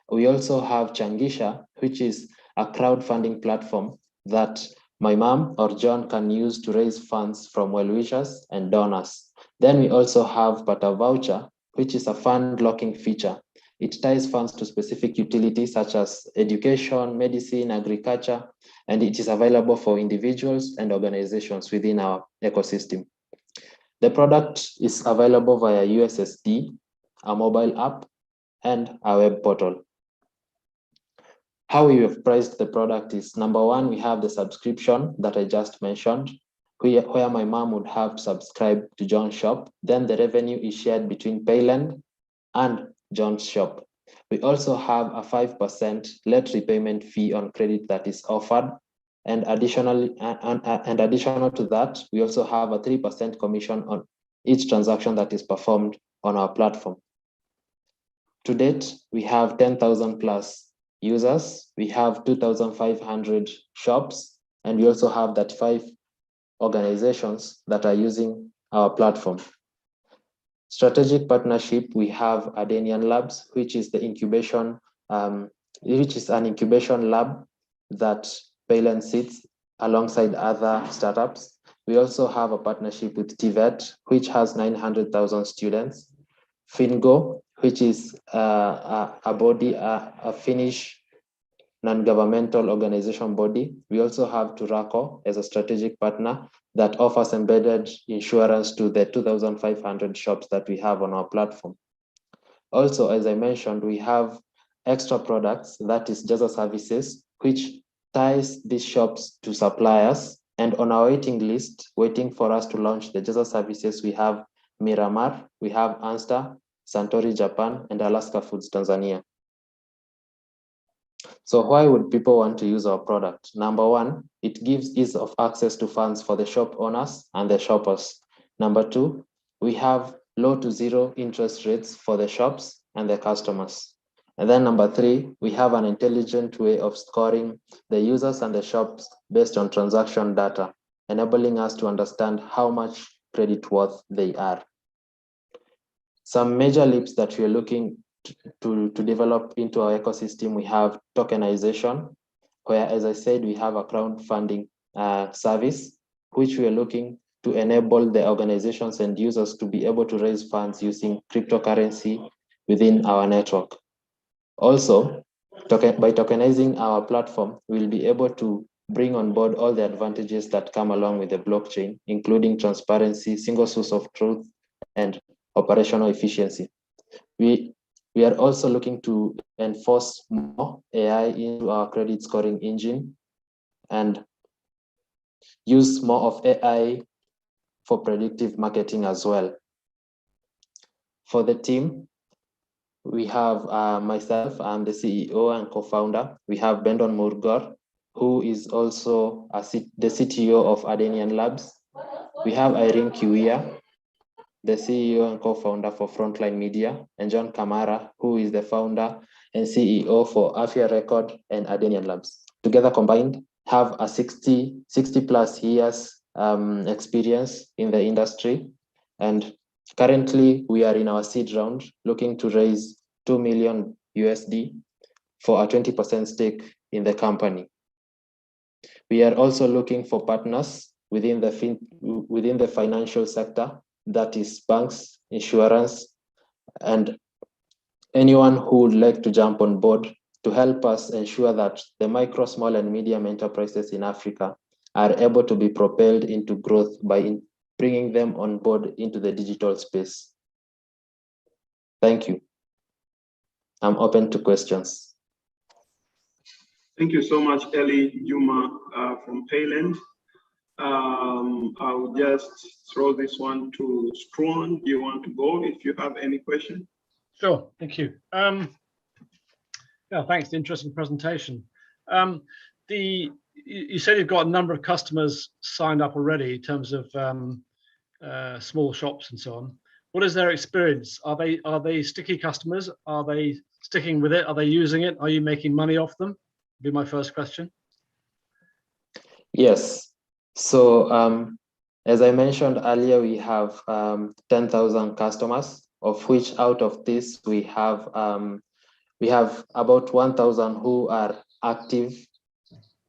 We also have Changisha, which is a crowdfunding platform that my mom or John can use to raise funds from well-wishers and donors. Then we also have Pata Voucher, which is a fund locking feature. It ties funds to specific utilities such as education, medicine, agriculture, and it is available for individuals and organizations within our ecosystem. The product is available via USSD, a mobile app, and our web portal. How we have priced the product is, number one, we have the subscription that I just mentioned, where my mom would have to subscribe to John's shop. Then the revenue is shared between Payland and John's shop. We also have a 5% late repayment fee on credit that is offered. And additional to that, we also have a 3% commission on each transaction that is performed on our platform. To date, we have 10,000 plus users. We have 2,500 shops, and we also have 35 organizations that are using our platform. Strategic partnership, we have Adenian Labs, which is the incubation, which is an incubation lab that Payland sits alongside other startups. We also have a partnership with TVET, which has 900,000 students. Fingo, which is a Finnish non-governmental organization body. We also have Turaco as a strategic partner that offers embedded insurance to the 2,500 shops that we have on our platform. Also, as I mentioned, we have extra products, that is Jaza services, which ties these shops to suppliers. And on our waiting list, waiting for us to launch the Jaza services, we have Miramar, we have Ansta, Santori Japan, and Alaska Foods Tanzania. So why would people want to use our product? Number one, it gives ease of access to funds for the shop owners and the shoppers. Number two, we have low to zero interest rates for the shops and the customers. And then number three, we have an intelligent way of scoring the users and the shops based on transaction data, enabling us to understand how much credit worth they are. Some major leaps that we are looking to develop into our ecosystem, we have tokenization, where, as I said, we have a crowdfunding service, which we are looking to enable the organizations and users to be able to raise funds using cryptocurrency within our network. Also, by tokenizing our platform, we'll be able to bring on board all the advantages that come along with the blockchain, including transparency, single source of truth, and operational efficiency. We are also looking to enforce more AI into our credit scoring engine and use more of AI for predictive marketing as well. For the team, we have myself, I'm the CEO and co-founder. We have Bendon Murgor, who is also the CTO of Adenian Labs. We have Irene Kiwia, the CEO and co-founder for Frontline Media, and John Kamara, who is the founder and CEO for Afia Record and Adenian Labs. Together combined, have a 60 plus years experience in the industry. And currently, we are in our seed round, looking to raise $2 million USD for a 20% stake in the company. We are also looking for partners within the financial sector, that is banks, insurance, and anyone who would like to jump on board to help us ensure that the micro, small, and medium enterprises in Africa are able to be propelled into growth by bringing them on board into the digital space. Thank you. I'm open to questions. Thank you so much, Eli Juma from Payland. I'll just throw this one to Struan. Do you want to go if you have any question? Sure, thank you. Yeah, thanks, the interesting presentation. You said you've got a number of customers signed up already in terms of small shops and so on. What is their experience? Are they sticky customers? Are they sticking with it? Are they using it? Are you making money off them? Be my first question. Yes. So as I mentioned earlier, we have 10,000 customers, of which out of this we have about 1,000 who are active.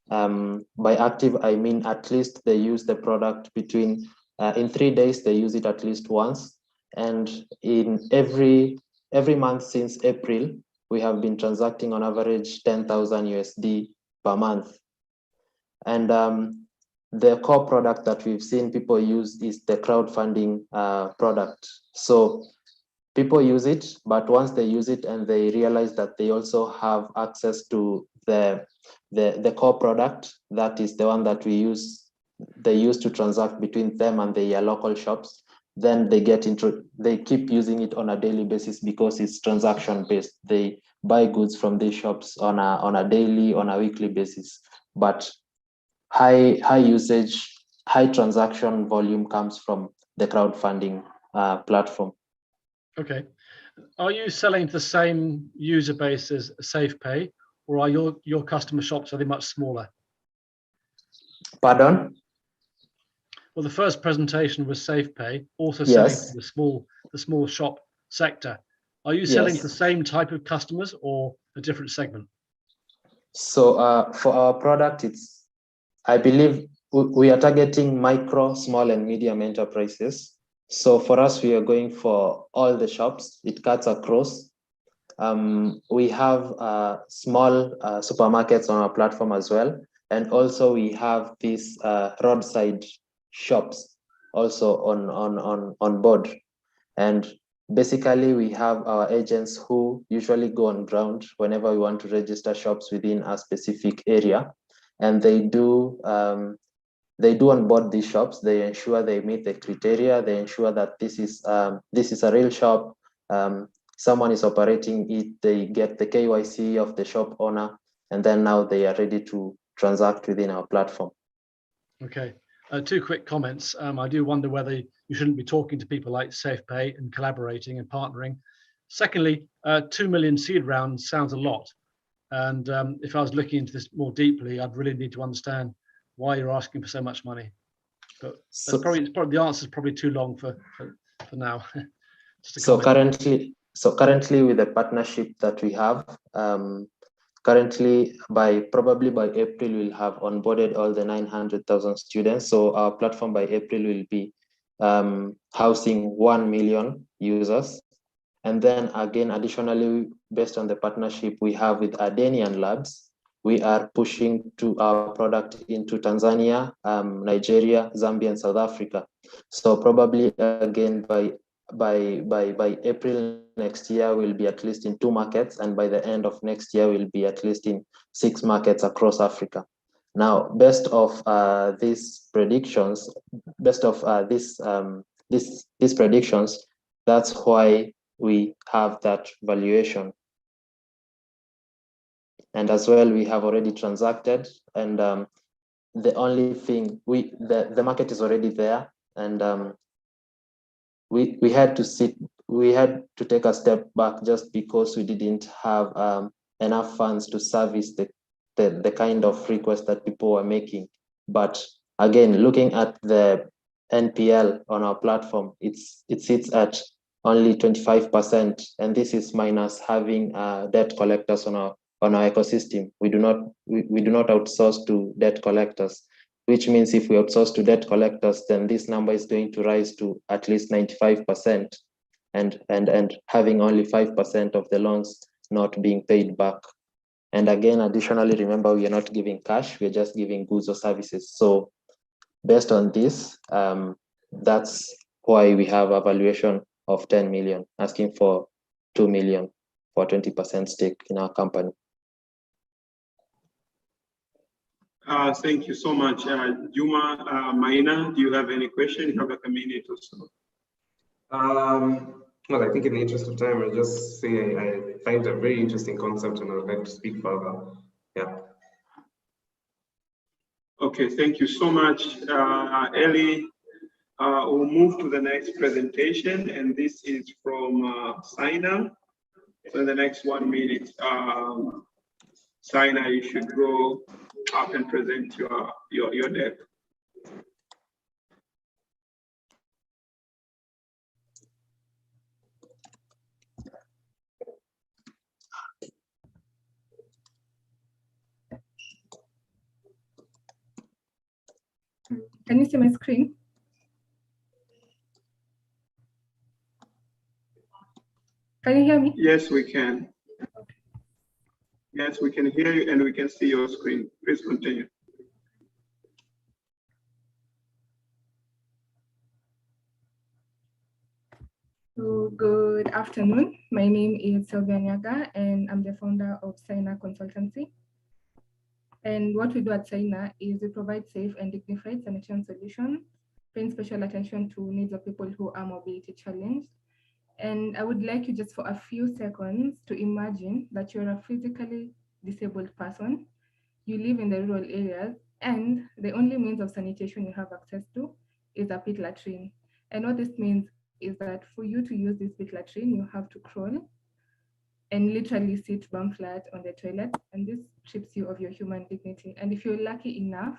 By active, I mean at least they use the product between in 3 days they use it at least once, and in every month since April we have been transacting on average 10,000 USD per month. And the core product that we've seen people use is the crowdfunding product. So people use it, but once they use it and they realize that they also have access to the core product, that is the one that they use to transact between them and their local shops, then they keep using it on a daily basis because it's transaction based. They buy goods from these shops on a daily, on a weekly basis. But high usage, high transaction volume comes from the crowdfunding platform. Okay. Are you selling to the same user base as SafePay, or are your customer shops, are they much smaller? Pardon? Well, the first presentation was SafePay, also Yes. selling to the small shop sector. Are you selling to the same type of customers or a different segment? So for our product, I believe we are targeting micro, small, and medium enterprises. So for us, we are going for all the shops. It cuts across. We have small supermarkets on our platform as well. And also we have these roadside shops also on board. And basically we have our agents who usually go on ground whenever we want to register shops within a specific area. And they do onboard these shops. They ensure they meet the criteria. They ensure that this is a real shop. Someone is operating it. They get the KYC of the shop owner, and then now they are ready to transact within our platform. Okay, two quick comments. I do wonder whether you shouldn't be talking to people like SafePay and collaborating and partnering. Secondly, 2 million seed rounds sounds a lot. And if I was looking into this more deeply, I'd really need to understand why you're asking for so much money. But that's probably the answer is probably too long for now. So currently with the partnership that we have, currently probably by April we'll have onboarded all the 900,000 students. So our platform by April will be housing 1 million users. And then again, additionally, based on the partnership we have with Ardenian Labs, we are pushing to our product into Tanzania, Nigeria, Zambia, and South Africa. So probably again by April next year, we'll be at least in 2 markets, and by the end of next year, we'll be at least in 6 markets across Africa. Now, based of these predictions, these predictions, that's why we have that valuation. And as well, we have already transacted, and the only thing the market is already there, and we had to take a step back just because we didn't have enough funds to service the kind of requests that people were making. But again, looking at the NPL on our platform, it sits at only 25%, and this is minus having debt collectors on our ecosystem. We do not outsource to debt collectors, which means if we outsource to debt collectors, then this number is going to rise to at least 95%, and having only 5% of the loans not being paid back. And again, additionally, remember, we are not giving cash, we're just giving goods or services. So based on this, that's why we have a valuation of 10 million, asking for 2 million for 20% stake in our company. Thank you so much. Juma, Maina, do you have any question? You have like a minute or so. Well, I think in the interest of time, I'll just say I find a very interesting concept and I would like to speak further. Yeah. Okay, thank you so much, Ellie. We'll move to the next presentation, and this is from Saina. So in the next 1 minute, Saina, you should go up and present your deck. Can you see my screen? Can you hear me? Yes, we can. Yes, we can hear you and we can see your screen. Please continue. So good afternoon. My name is Sylvia Nyaga and I'm the founder of Saina Consultancy. And what we do at Saina is we provide safe and dignified sanitation solutions, paying special attention to needs of people who are mobility challenged. And I would like you just for a few seconds to imagine that you're a physically disabled person. You live in the rural areas and the only means of sanitation you have access to is a pit latrine. And what this means is that for you to use this pit latrine, you have to crawl and literally sit bum flat on the toilet. And this strips you of your human dignity. And if you're lucky enough,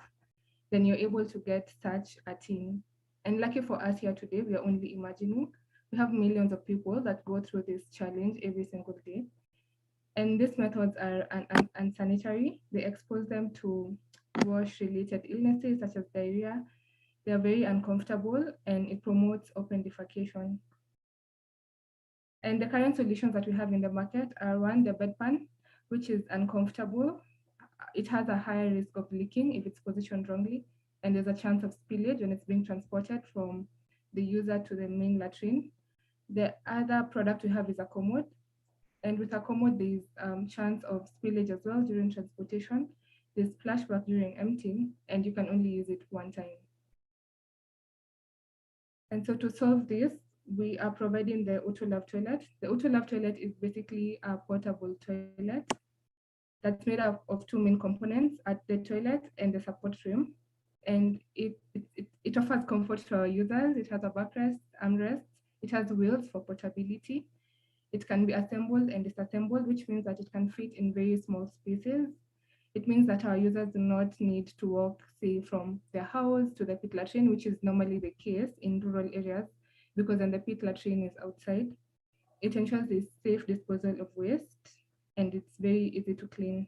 then you're able to get such a tin. And lucky for us here today, we are only imagining. We have millions of people that go through this challenge every single day. And these methods are unsanitary. They expose them to wash-related illnesses such as diarrhea. They are very uncomfortable and it promotes open defecation. And the current solutions that we have in the market are one, the bedpan, which is uncomfortable. It has a higher risk of leaking if it's positioned wrongly, and there's a chance of spillage when it's being transported from the user to the main latrine. The other product we have is a commode. And with a commode, there's chance of spillage as well during transportation. There's splashback during emptying, and you can only use it one time. And so to solve this, we are providing the AutoLove toilet. The AutoLove toilet is basically a portable toilet that's made up of two main components, at the toilet and the support frame. And it offers comfort to our users. It has a backrest, armrest. It has wheels for portability. It can be assembled and disassembled, which means that it can fit in very small spaces. It means that our users do not need to walk, say, from their house to the pit latrine, which is normally the case in rural areas, because then the pit latrine is outside. It ensures the safe disposal of waste, and it's very easy to clean.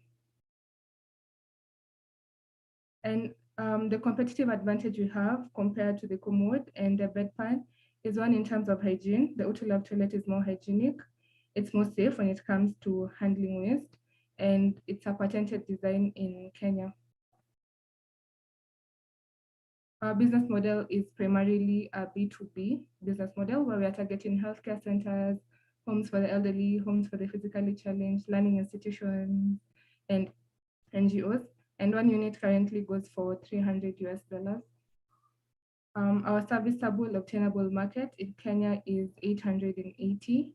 And the competitive advantage we have compared to the commode and the bedpan is one in terms of hygiene. The AutoLove toilet is more hygienic. It's more safe when it comes to handling waste, and it's a patented design in Kenya. Our business model is primarily a B2B business model where we are targeting healthcare centers, homes for the elderly, homes for the physically challenged, learning institutions, and NGOs. And one unit currently goes for $300. Our serviceable obtainable market in Kenya is $880.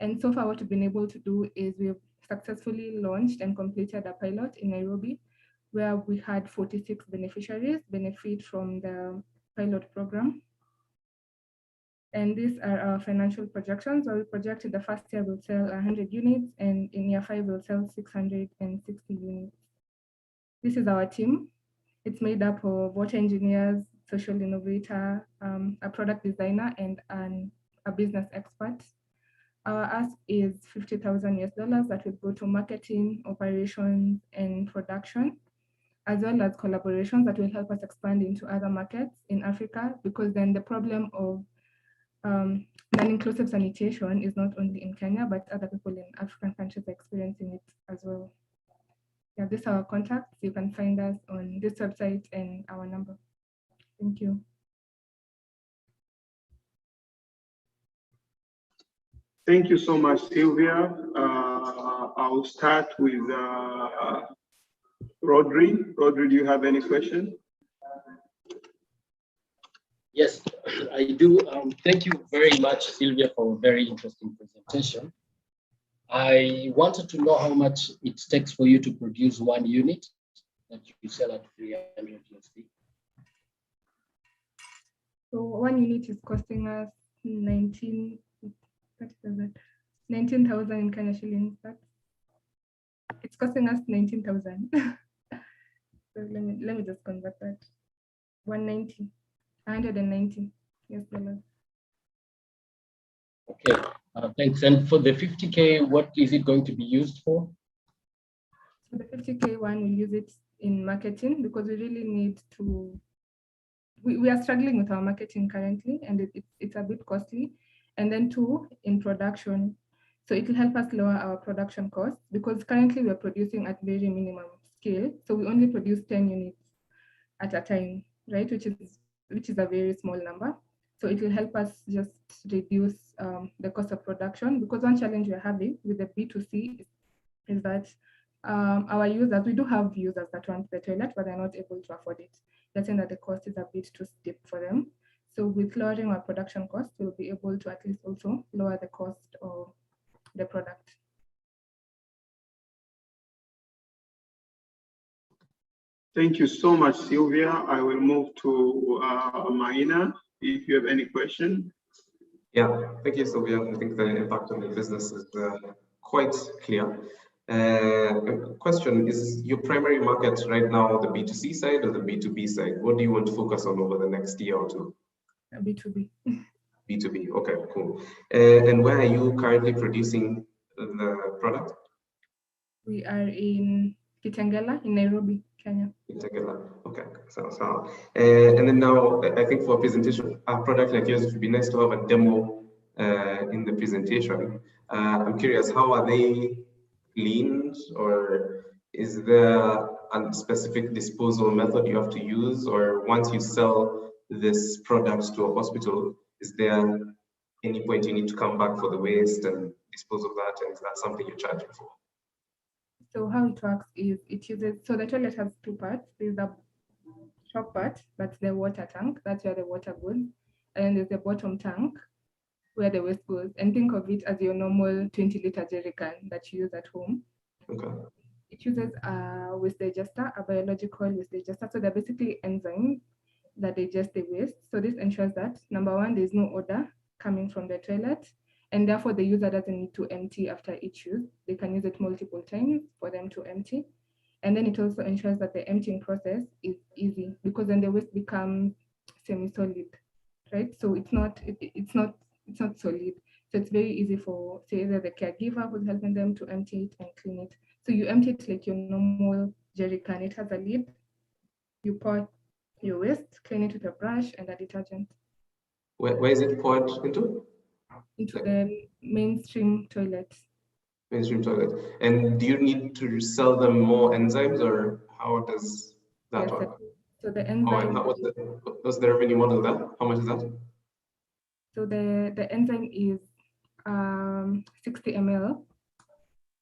And so far, what we've been able to do is we've successfully launched and completed a pilot in Nairobi, where we had 46 beneficiaries benefit from the pilot program. And these are our financial projections. So we project in the first year we'll sell 100 units, and in year 5 we'll sell 660 units. This is our team. It's made up of water engineers, social innovator, a product designer, and a business expert. Our ask is $50,000 that will go to marketing, operations, and production, as well as collaborations that will help us expand into other markets in Africa, because then the problem of non-inclusive sanitation is not only in Kenya, but other people in African countries are experiencing it as well. Yeah, these are our contacts. You can find us on this website and our number. Thank you. Thank you so much, Sylvia. I'll start with Rodri. Rodri, do you have any question? Yes, I do. Thank you very much, Sylvia, for a very interesting presentation. I wanted to know how much it takes for you to produce one unit that you sell at 300 USD. So one unit is costing us 19,000 in Kenya shillings. It's costing us 19,000. So let me just convert that. 190 US dollars. Okay, thanks. And for the 50K, what is it going to be used for? So the 50K one, we use it in marketing because we really need to. We are struggling with our marketing currently, and it's a bit costly. And then 2, in production. So it will help us lower our production costs, because currently we're producing at very minimum scale. So we only produce 10 units at a time, right? Which is a very small number. So it will help us just reduce the cost of production, because one challenge we're having with the B2C is that our users, we do have users that want the toilet, but they're not able to afford it. They're saying that the cost is a bit too steep for them. So with lowering our production costs, we'll be able to at least also lower the cost of the product. Thank you so much, Sylvia. I will move to Maina, if you have any question. Yeah, thank you, Sylvia. I think the impact on the business is quite clear. Question, is your primary market right now the B2C side or the B2B side? What do you want to focus on over the next year or two? B2B. B2B, okay, cool. And where are you currently producing the product? We are in Kitengela in Nairobi, Kenya. Kitengela, okay. And then now, I think for a presentation, a product like yours, it would be nice to have a demo in the presentation. I'm curious, how are they cleaned, or is there a specific disposal method you have to use, or once you sell this product to a hospital, is there any point you need to come back for the waste and dispose of that, and is that something you're charging for? So how it works is so the toilet has two parts. There's the top part, that's the water tank, that's where the water goes. And there's the bottom tank where the waste goes. And think of it as your normal 20-liter jerry can that you use at home. Okay. It uses a waste digester, a biological waste digester. So they're basically enzymes that digest the waste. So this ensures that, number one, there's no odor coming from the toilet, and therefore the user doesn't need to empty after each use. They can use it multiple times for them to empty. And then it also ensures that the emptying process is easy, because then the waste becomes semi-solid, right? So it's not solid. So it's very easy for, say, either the caregiver who's helping them to empty it and clean it. So you empty it like your normal jerry can. It has a lid. You pour your waste, clean it with a brush and a detergent. Where is it poured into? Into the mainstream toilet. Mainstream toilet. And do you need to sell them more enzymes, or how does that Yes, work? So the enzyme. What's the revenue model there? How much is that? So the enzyme is 60 ml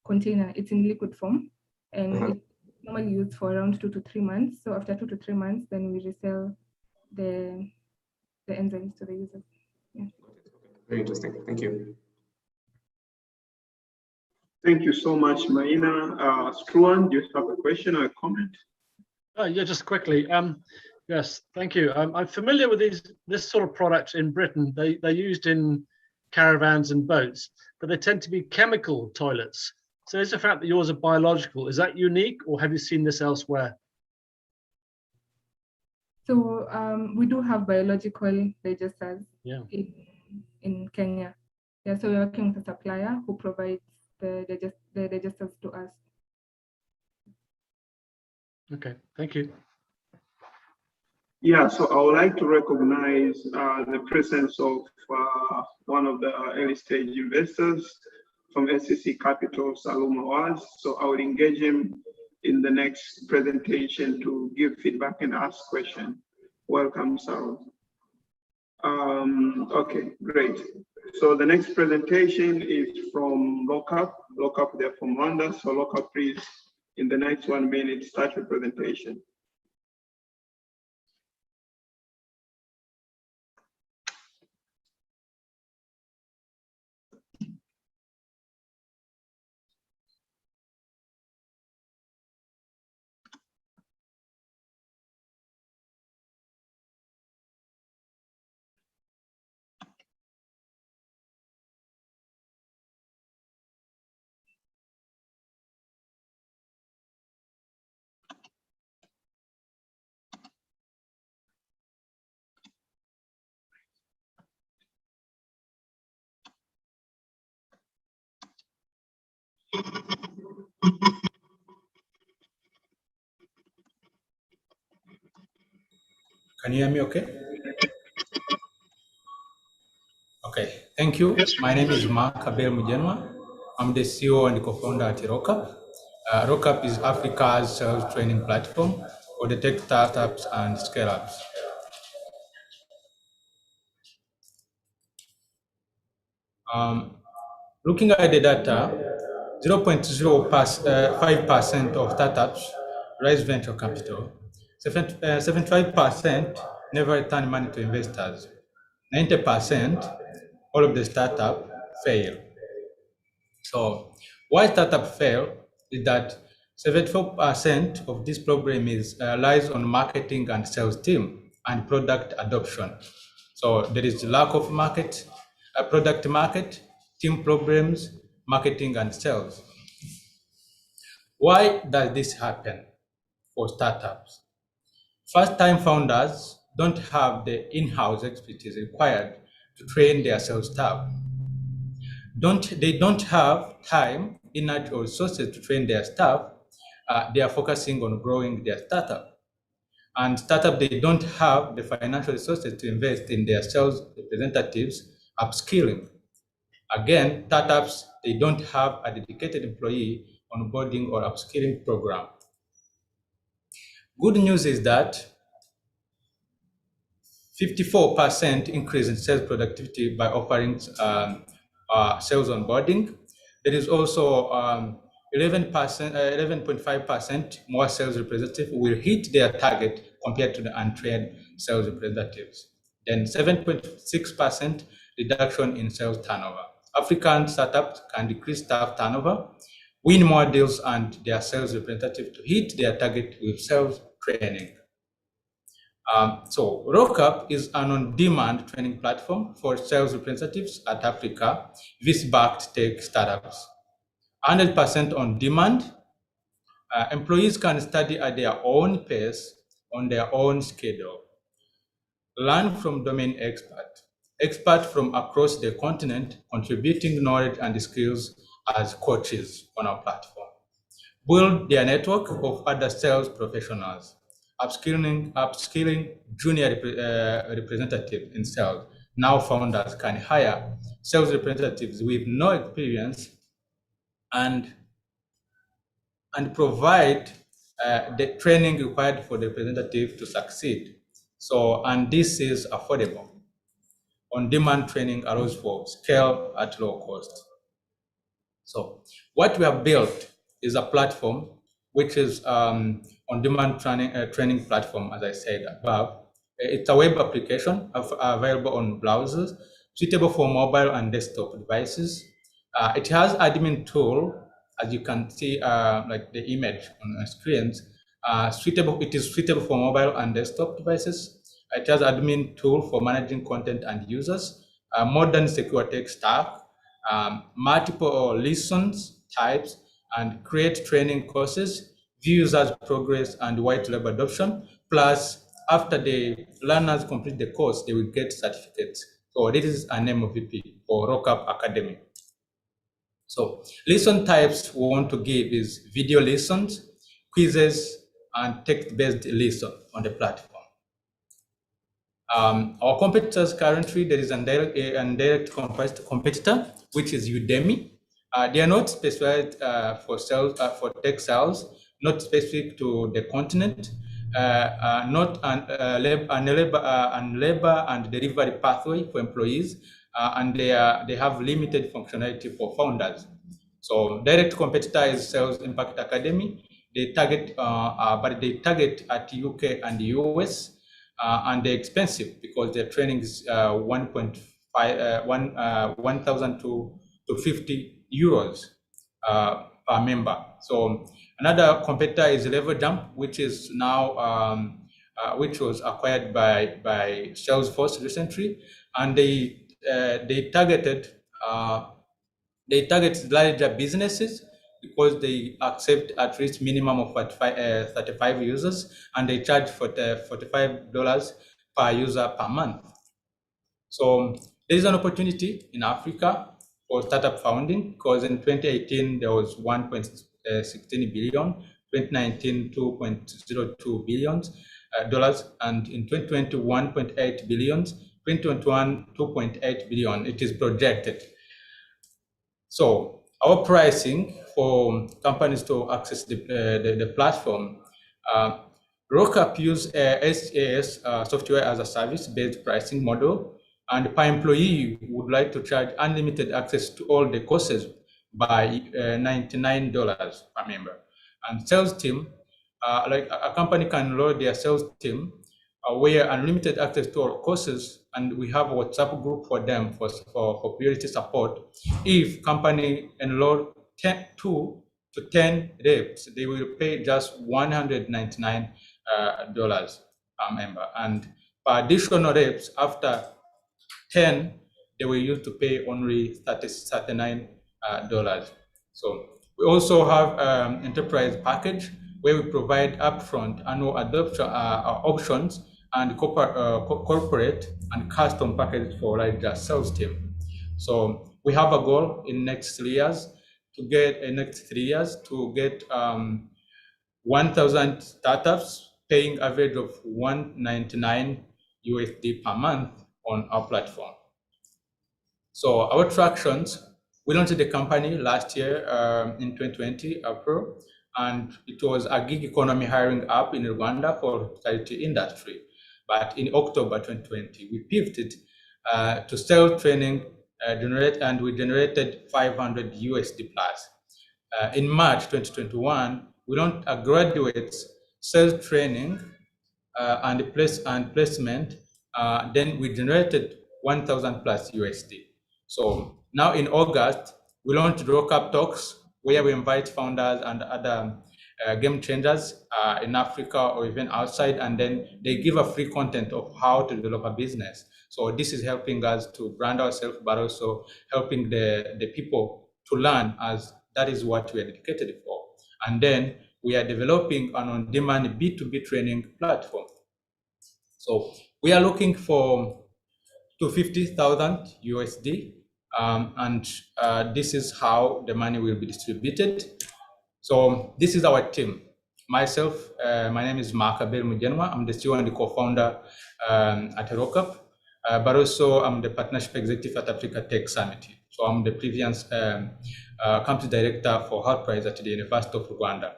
container. It's in liquid form, and it's normally used for around 2 to 3 months. So after 2 to 3 months, then we resell the enzymes to the users. Yeah. Very interesting. Thank you. Thank you so much, Maina. Struan, do you have a question or a comment? Yeah, just quickly. Yes, thank you. I'm familiar with this sort of product in Britain. They're used in caravans and boats, but they tend to be chemical toilets. So is the fact that yours are biological, is that unique, or have you seen this elsewhere? So we do have biological digesters in Kenya. Yeah, so we're working with a supplier who provides the digesters to us. Okay, thank you. Yeah, so I would like to recognize the presence of one of the early stage investors from SCC Capital, Saluma Waz. So I will engage him in the next presentation to give feedback and ask questions. Welcome, Saluma. Okay, great. So the next presentation is from Lockup. Lockup, they're from Rwanda. So Lockup, please, in the next 1 minute, start your presentation. Can you hear me okay? Okay, thank you. My name is Mark Abel Mujenwa. I'm the CEO and co-founder at Rockup. Rockup is Africa's sales training platform for the tech startups and scale-ups. Looking at the data, 0.05% of startups raise venture capital. 75% never return money to investors. 90% all of the startup fail. So why startup fail is that 74% of this problem lies on marketing and sales team and product adoption. So there is lack of product market, team problems, marketing and sales. Why does this happen for startups? First-time founders don't have the in-house expertise required to train their sales staff. They don't have time, energy, or resources to train their staff. They are focusing on growing their startup. And they don't have the financial resources to invest in their sales representatives upskilling. Again, startups, they don't have a dedicated employee onboarding or upskilling program. Good news is that 54% increase in sales productivity by offering sales onboarding. There is also 11%, 11.5% more sales representatives will hit their target compared to the untrained sales representatives. Then 7.6% reduction in sales turnover. African startups can decrease staff turnover, win more deals, and their sales representatives to hit their target with sales training. So RockUp is an on-demand training platform for sales representatives at Africa, VC-backed tech startups. 100% on demand. Employees can study at their own pace, on their own schedule. Learn from domain experts from across the continent, contributing knowledge and skills as coaches on our platform. Build their network of other sales professionals. Upskilling junior representatives in sales. Now founders can hire sales representatives with no experience and provide the training required for the representative to succeed. So, and this is affordable. On-demand training allows for scale at low cost. So what we have built is a platform which is on-demand training platform, as I said above. It's a web application available on browsers, suitable for mobile and desktop devices. It has admin tool, as you can see, like the image on the screens. It is suitable for mobile and desktop devices. It has admin tool for managing content and users, modern secure tech stack, multiple lessons types, and create training courses, view users' progress, and white label adoption. Plus, after the learners complete the course, they will get certificates. So this is an MVP for RockUp Academy. So lesson types we want to give is video lessons, quizzes, and text-based lesson on the platform. Our competitors currently, there is a direct competitor, which is Udemy. They are not specified for sales, for tech sales, not specific to the continent, not labor and delivery pathway for employees, and they have limited functionality for founders. So direct competitor is Sales Impact Academy. They target, but they target at UK and US. And they're expensive because their training is 1,000 to 50 euros per member. So another competitor is Level Jump, which is now which was acquired by Salesforce recently, and they target larger businesses because they accept at least minimum of 35 users, and they charge $45 per user per month. So there is an opportunity in Africa for startup founding, because in 2018 there was 1.16 billion, 2019 2.02 billion dollars, and in 2020 1.8 billion, 2021 2.8 billion. It is projected. So our pricing for companies to access the platform, RockUp use SaaS, software as a service based pricing model, and per employee would like to charge unlimited access to all the courses by $99 per member. And sales team, like a company can load their sales team where unlimited access to our courses, and we have a WhatsApp group for them for priority support. If company enroll 2 to 10 reps, they will pay just $199 per member, and per additional reps after 10, they will use to pay only $39. So we also have enterprise package where we provide upfront annual adoption options and corporate and custom packages for larger sales team. So we have a goal in next 3 years to get 1,000 startups paying average of $199 USD per month on our platform. So our tractions, we launched the company last year in 2020, April, and it was a gig economy hiring app in Rwanda for hospitality industry. But in October 2020, we pivoted to sales training, and we generated 500 USD plus. In March 2021, we launched a graduate sales training and placement. Then we generated 1,000 plus USD. So now in August, we launched Rock Up Talks, where we invite founders and other game changers in Africa or even outside, and then they give a free content of how to develop a business. So this is helping us to brand ourselves, but also helping the people to learn, as that is what we are dedicated for. And then we are developing an on-demand B2B training platform. So we are looking for 250,000 USD, and this is how the money will be distributed. So this is our team. Myself, my name is Mark Abel Mujenwa. I'm the CEO and the co-founder at Rockup, but also I'm the partnership executive at Africa Tech Summit. So I'm the previous country director for Heart Prize at the University of Rwanda.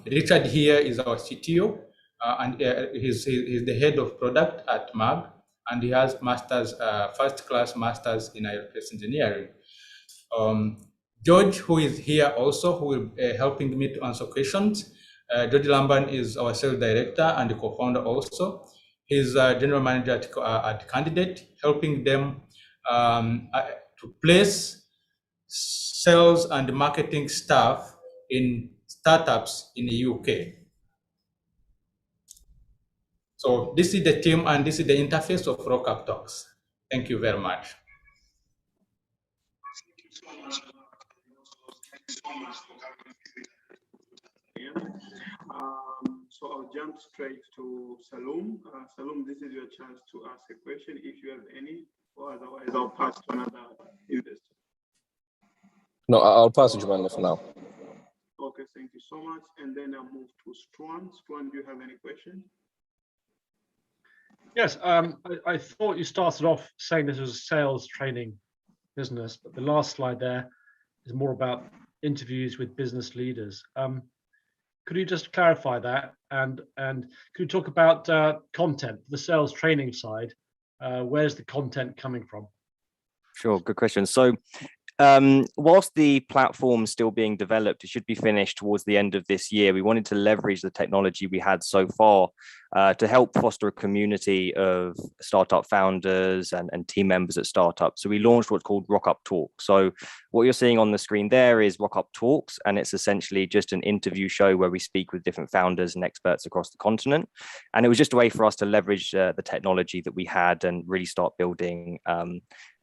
Richard here is our CTO, and he's the head of product at MAG, and he has masters, first-class masters in aerospace engineering. George, who is here also, who will be helping me to answer questions. George Lamban is our sales director and the co-founder also. He's a general manager at Candidate, helping them to place sales and marketing staff in startups in the UK. So this is the team, and this is the interface of Rock Up Talks. Thank you very much. So I'll jump straight to Salum. Salum, this is your chance to ask a question if you have any, or otherwise I'll pass to another investor. No, I'll pass to Jumanne for now. Okay, thank you so much. And then I'll move to Struan. Struan, do you have any questions? Yes, I thought you started off saying this was a sales training business, but the last slide there is more about interviews with business leaders. Could you just clarify that, and could you talk about content, the sales training side? Where's the content coming from? Sure, good question. So whilst the platform's still being developed, it should be finished towards the end of this year. We wanted to leverage the technology we had so far to help foster a community of startup founders and team members at startups. So we launched what's called Rock Up Talks. So what you're seeing on the screen there is Rock Up Talks, and it's essentially just an interview show where we speak with different founders and experts across the continent. And it was just a way for us to leverage the technology that we had and really start building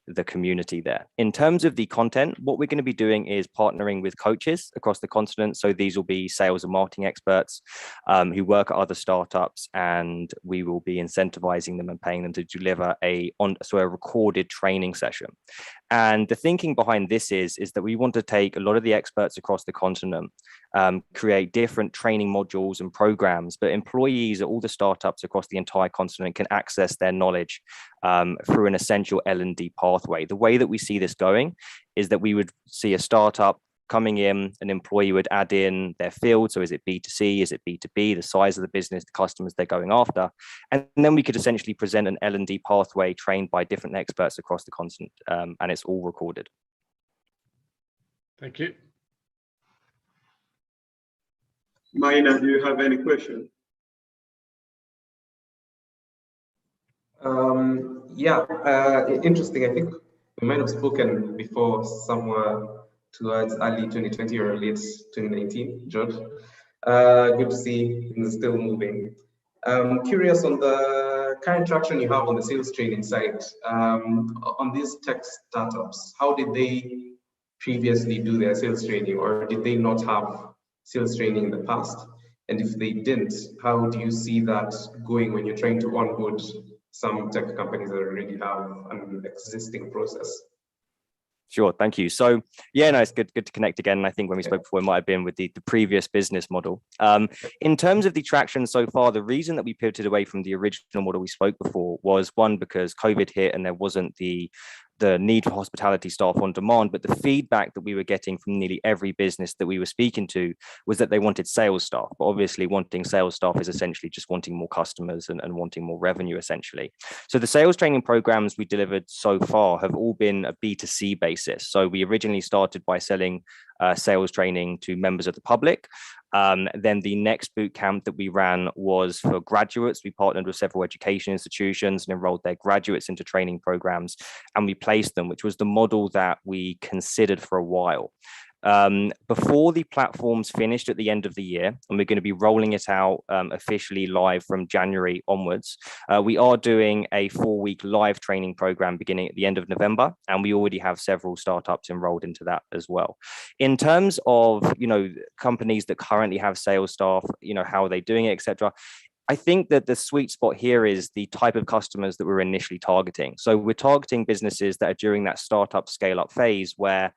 the community there. In terms of the content, what we're going to be doing is partnering with coaches across the continent. So these will be sales and marketing experts who work at other startups, and we will be incentivizing them and paying them to deliver a recorded training session. And the thinking behind this is that we want to take a lot of the experts across the continent, create different training modules and programs, but employees at all the startups across the entire continent can access their knowledge through an essential L&D pathway. The way that we see this going is that we would see a startup coming in, an employee would add in their field. So is it B2C, is it B2B, the size of the business, the customers they're going after. And then we could essentially present an L&D pathway trained by different experts across the continent, and it's all recorded. Thank you. Maina, do you have any question? Interesting. I think we might have spoken before somewhere towards early 2020 or late 2019, George. Good to see things still moving. Curious on the current traction you have on the sales training side. On these tech startups, how did they previously do their sales training, or did they not have sales training in the past? And if they didn't, how do you see that going when you're trying to onboard some tech companies that already have an existing process? Sure, thank you. So yeah, no, it's good to connect again. I think when we spoke before, it might have been with the previous business model. In terms of the traction so far, the reason that we pivoted away from the original model we spoke before was, one, because COVID hit and there wasn't the the need for hospitality staff on demand, but the feedback that we were getting from nearly every business that we were speaking to was that they wanted sales staff. But obviously wanting sales staff is essentially just wanting more customers and wanting more revenue, essentially. So the sales training programs we delivered so far have all been a B2C basis. So we originally started by selling sales training to members of the public. Then the next boot camp that we ran was for graduates. We partnered with several education institutions and enrolled their graduates into training programs, and we placed them, which was the model that we considered for a while. Before the platform's finished at the end of the year, and we're going to be rolling it out officially live from January onwards, we are doing a 4-week live training program beginning at the end of November, and we already have several startups enrolled into that as well. In terms of, you know, companies that currently have sales staff, you know, how are they doing it, etc. I think that the sweet spot here is the type of customers that we're initially targeting. So we're targeting businesses that are during that startup scale up phase where,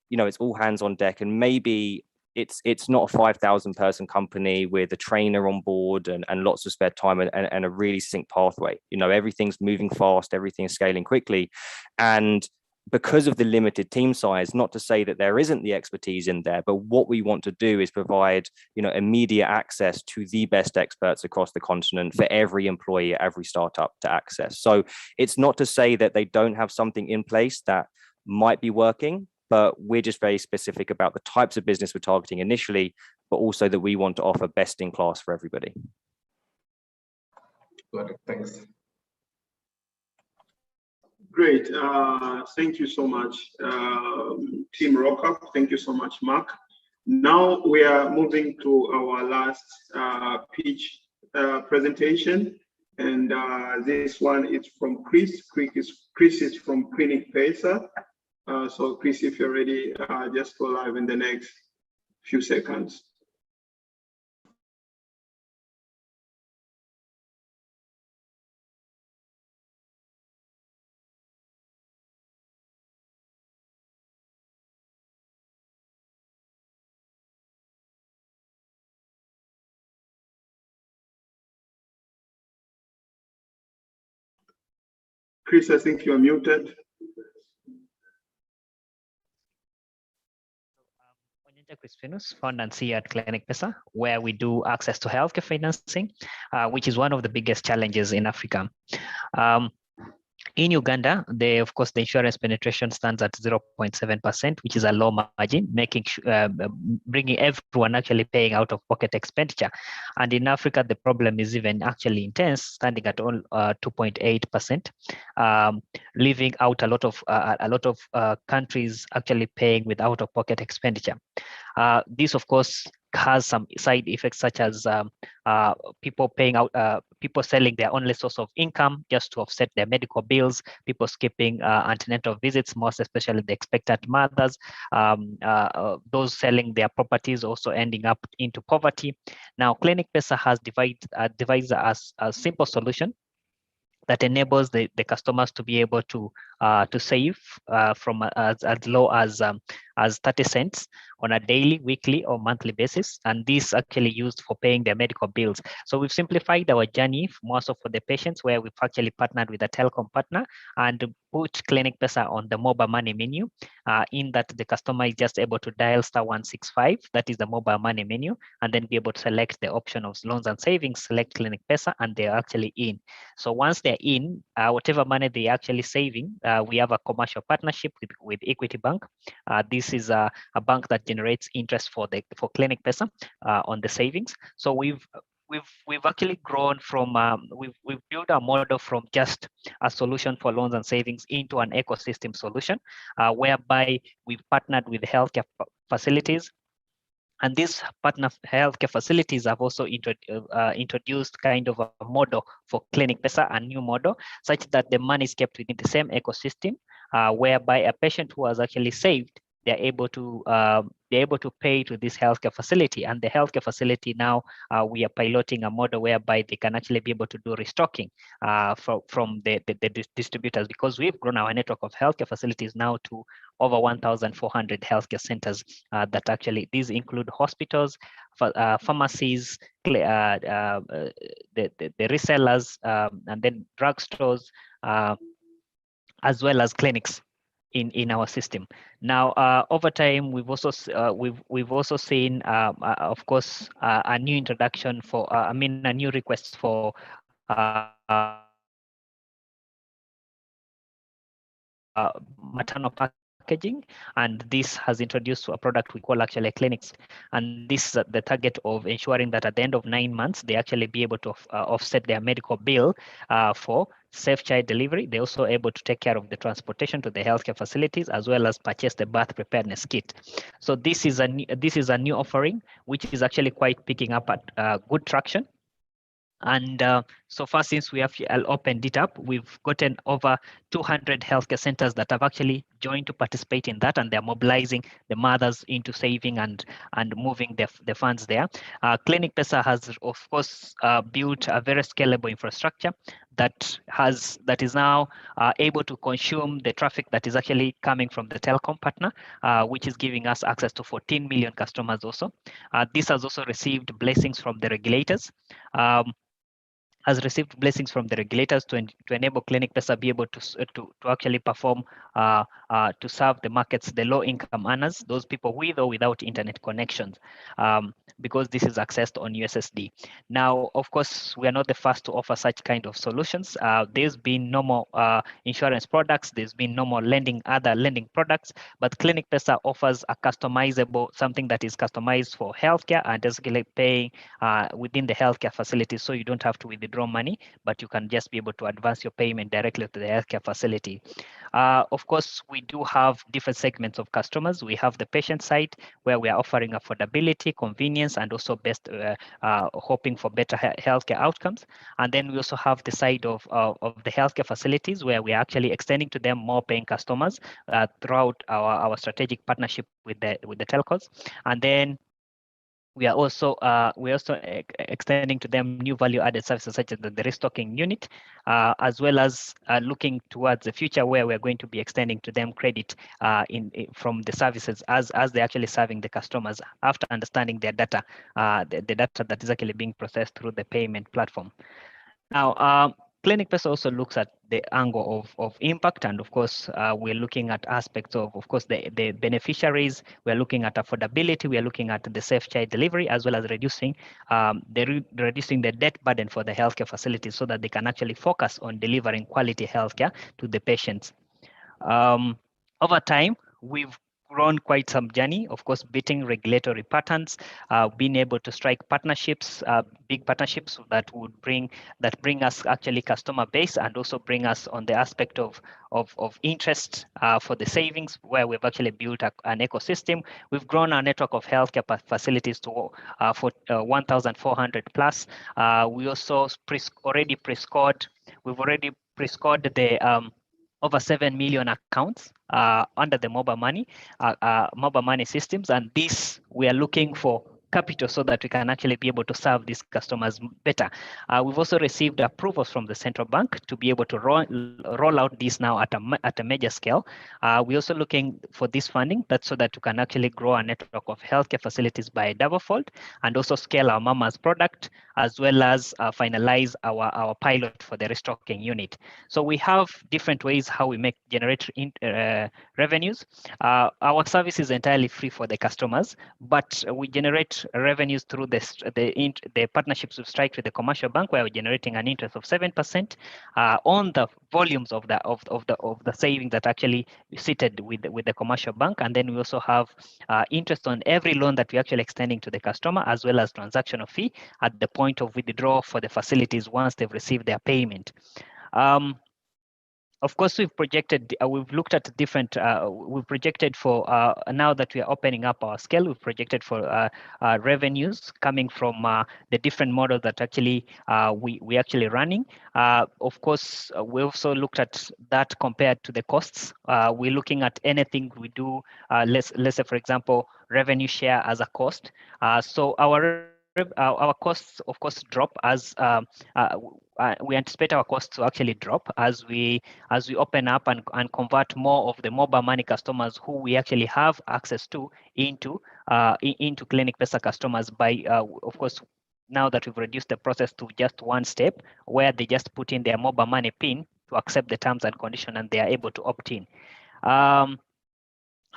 you know, it's all hands on deck, and maybe it's not a 5,000 person company with a trainer on board and lots of spare time and a really succinct pathway. You know, everything's moving fast, everything's scaling quickly. And because of the limited team size, not to say that there isn't the expertise in there, but what we want to do is provide, you know, immediate access to the best experts across the continent for every employee at every startup to access. So it's not to say that they don't have something in place that might be working, but we're just very specific about the types of business we're targeting initially, but also that we want to offer best in class for everybody. Got it, thanks. Great, thank you so much, Team Rock. Thank you so much, Mark. Now we are moving to our last pitch presentation, and this one is from Chris. Chris is from Clinic Pesa. So Chris, if you're ready, just go live in the next few seconds. Chris, I think you're muted. Chris Finus, founder and CEO at Clinic Pesa, where we do access to healthcare financing, which is one of the biggest challenges in Africa. In Uganda, of course, the insurance penetration stands at 0.7%, which is a low margin, bringing everyone actually paying out of pocket expenditure. And in Africa, the problem is even actually intense, standing at 2.8%, leaving out a lot of countries actually paying with out of pocket expenditure. This, of course, has some side effects such as people selling their only source of income just to offset their medical bills, people skipping antenatal visits, most especially the expectant mothers, those selling their properties also ending up into poverty. Now, Clinic Pesa has devised a simple solution that enables the customers to be able to save from as low as 30 cents on a daily, weekly, or monthly basis, and this actually used for paying their medical bills. So we've simplified our journey more so for the patients, where we've actually partnered with a telecom partner and put Clinic Pesa on the mobile money menu, in that the customer is just able to dial *165, that is the mobile money menu, and then be able to select the option of loans and savings, select Clinic Pesa, and they're actually in. So once they're in, whatever money they're actually saving, we have a commercial partnership with Equity Bank. This is a bank that generates interest for Clinic Pesa on the savings. So we've actually grown from we've built a model from just a solution for loans and savings into an ecosystem solution, whereby we've partnered with healthcare facilities. And these partner healthcare facilities have also introduced kind of a model for Clinic Pesa, a new model, such that the money is kept within the same ecosystem, whereby a patient who has actually saved, they're able to pay to this healthcare facility, and the healthcare facility now we are piloting a model whereby they can actually be able to do restocking from the distributors, because we've grown our network of healthcare facilities now to over 1,400 healthcare centers that actually, these include hospitals, pharmacies, the resellers, and then drugstores, as well as clinics in our system. Now, over time, we've also seen, of course, a new introduction for, a new request for maternal packaging, and this has introduced a product we call actually clinics, and this is the target of ensuring that at the end of 9 months they actually be able to offset their medical bill for safe child delivery. They're also able to take care of the transportation to the healthcare facilities, as well as purchase the birth preparedness kit. So this is a new offering which is actually quite picking up at good traction. And so far, since we have opened it up, we've gotten over 200 healthcare centers that have actually joined to participate in that, and they're mobilizing the mothers into saving and moving the funds there. Clinic Pesa has, of course, built a very scalable infrastructure that is now able to consume the traffic that is actually coming from the telecom partner, which is giving us access to 14 million customers also. This has also received blessings from the regulators. Has received blessings from the regulators to enable Clinic Pesa be able to actually perform to serve the markets, the low income earners, those people with or without internet connections, because this is accessed on USSD. Now, of course, we are not the first to offer such kind of solutions. There's been normal insurance products, there's been normal other lending products, but Clinic Pesa offers a customizable, something that is customized for healthcare and basically paying within the healthcare facility, so you don't have to withdraw money, but you can just be able to advance your payment directly to the healthcare facility. Of course, we do have different segments of customers. We have the patient side, where we are offering affordability, convenience, and also hoping for better healthcare outcomes. And then we also have the side of the healthcare facilities, where we are actually extending to them more paying customers throughout our strategic partnership with the telcos. And then we are also extending to them new value-added services such as the restocking unit, as well as looking towards the future, where we're going to be extending to them credit from the services as they're actually serving the customers after understanding their data, the data that is actually being processed through the payment platform. Now, Clinic Pesa also looks at the angle of impact, and of course, we're looking at aspects of course, the beneficiaries. We're looking at affordability. We are looking at the safe child delivery, as well as reducing the debt burden for the healthcare facilities, so that they can actually focus on delivering quality healthcare to the patients. Over time, we've grown quite some journey, of course, beating regulatory patterns, being able to strike partnerships, big partnerships that bring us actually customer base, and also bring us on the aspect of interest for the savings, where we've actually built an ecosystem. We've grown our network of healthcare facilities to 1,400 plus. We also already pre-scored. We've already pre-scored the over 7 million accounts under the mobile money systems, and this we are looking for capital so that we can actually be able to serve these customers better. We've also received approvals from the central bank to be able to roll out this now at a major scale. We're also looking for this funding so that we can actually grow our network of healthcare facilities by a double-fold, and also scale our mama's product, as well as finalize our pilot for the restocking unit. So we have different ways how we generate revenues. Our service is entirely free for the customers, but we generate revenues through the partnerships we strike with the commercial bank, where we're generating an interest of 7% on the volumes of the savings that actually seated with the commercial bank. And then we also have interest on every loan that we're actually extending to the customer, as well as transactional fee at the point of withdrawal for the facilities once they've received their payment. Of course, we've looked at different, we've projected for, now that we are opening up our scale, we've projected for revenues coming from the different models that actually we actually running. Of course, we also looked at that compared to the costs. We're looking at anything we do, let's say, for example, revenue share as a cost. So our costs, of course, drop as we anticipate our costs to actually drop as we open up and convert more of the mobile money customers who we actually have access to into Clinic Pesa customers by, of course, now that we've reduced the process to just one step, where they just put in their mobile money PIN accept the terms and conditions, and they are able to opt in.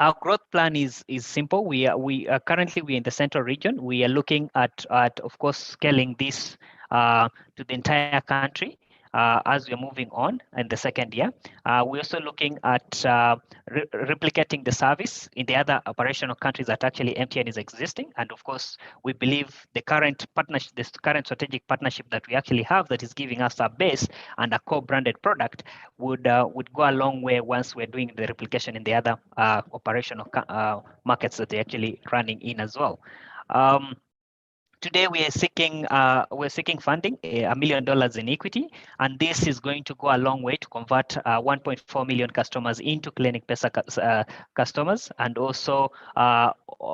Our growth plan is simple. We are currently we're in the central region. We are looking at of course scaling this to the entire country as we're moving on in the second year. We're also looking at replicating the service in the other operational countries that actually MTN is existing. And of course, we believe the current partnership, this current strategic partnership that we actually have that is giving us a base and a co-branded product would go a long way once we're doing the replication in the other operational markets that they're actually running in as well. Today we are seeking funding, $1 million in equity, and this is going to go a long way to convert 1.4 million customers into Clinic Pesa customers, and also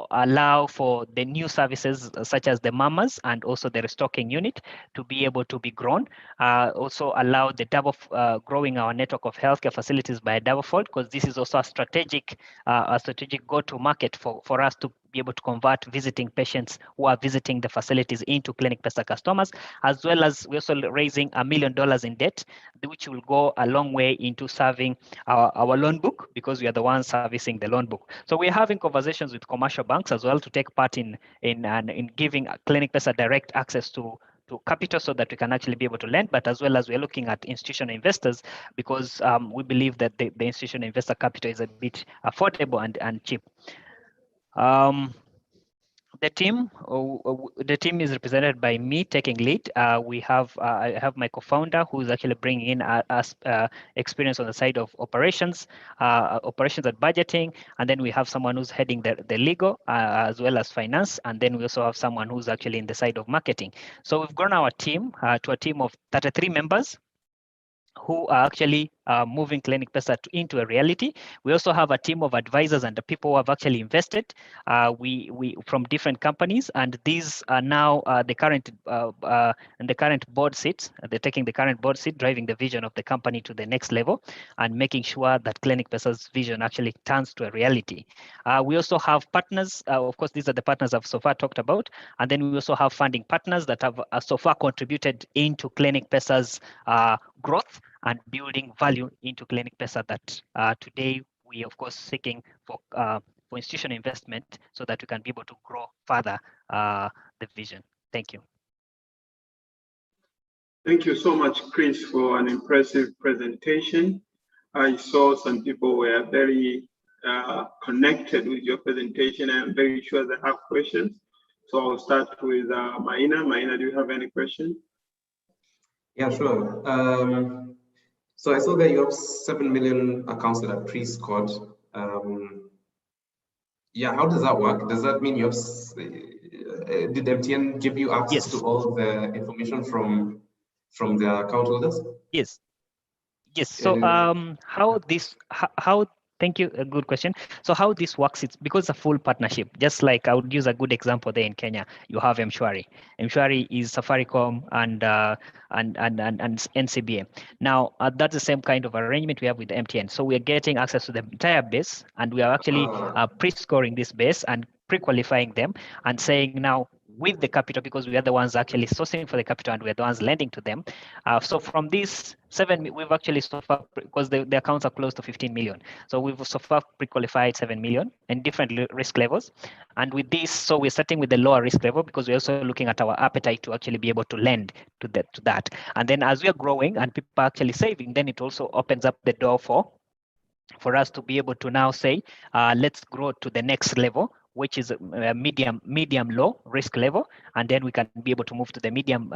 allow for the new services such as the mamas and also the restocking unit to be able to be grown. Also allow the growing our network of healthcare facilities by a double-fold, because this is also a strategic go-to market for us to be able to convert visiting patients who are visiting the facilities into Clinic Pesa customers, as well as we're also raising $1 million in debt, which will go a long way into serving our loan book, because we are the ones servicing the loan book. So we're having conversations with commercial banks as well to take part in giving Clinic Pesa direct access to capital so that we can actually be able to lend, but as well as we're looking at institutional investors, because we believe that the institutional investor capital is a bit affordable and cheap. The team is represented by me taking lead. I have my co-founder who is actually bringing in experience on the side of operations and budgeting, and then we have someone who's heading the legal as well as finance, and then we also have someone who's actually in the side of marketing. So we've grown our team to a team of 33 members who are actually moving Clinic Pesa into a reality. We also have a team of advisors and the people who have actually invested we from different companies, and these are now the current board seats. They're taking the current board seat, driving the vision of the company to the next level and making sure that Clinic Pesa's vision actually turns to a reality. We also have partners. Of course, these are the partners I've so far talked about. And then we also have funding partners that have so far contributed into Clinic Pesa's growth and building value into Clinic Pesa that today we of course seeking for institutional investment so that we can be able to grow further the vision. Thank you. Thank you so much, Chris, for an impressive presentation. I saw some people were very connected with your presentation. I'm very sure they have questions. So I'll start with Maina. Maina, do you have any questions? Yeah, sure. So I saw that you have 7 million accounts that are pre-scored. Yeah, how does that work? Does that mean you have, did MTN give you access to all the information from the account holders? Yes. So how thank you, a good question. So how this works, it's because it's a full partnership. Just like I would use a good example there in Kenya, you have M-Shwari. M-Shwari is Safaricom and NCBA. Now, that's the same kind of arrangement we have with MTN. So we are getting access to the entire base, and we are actually pre-scoring this base and pre-qualifying them and saying now with the capital, because we are the ones actually sourcing for the capital and we're the ones lending to them. So from these 7, we've actually so far, because the accounts are close to 15 million. So we've so far pre-qualified 7 million in different risk levels. And with this, so we're starting with the lower risk level because we're also looking at our appetite to actually be able to lend to that. And then as we are growing and people are actually saving, then it also opens up the door for us to be able to now say, let's grow to the next level, which is a medium low risk level, and then we can be able to move to the medium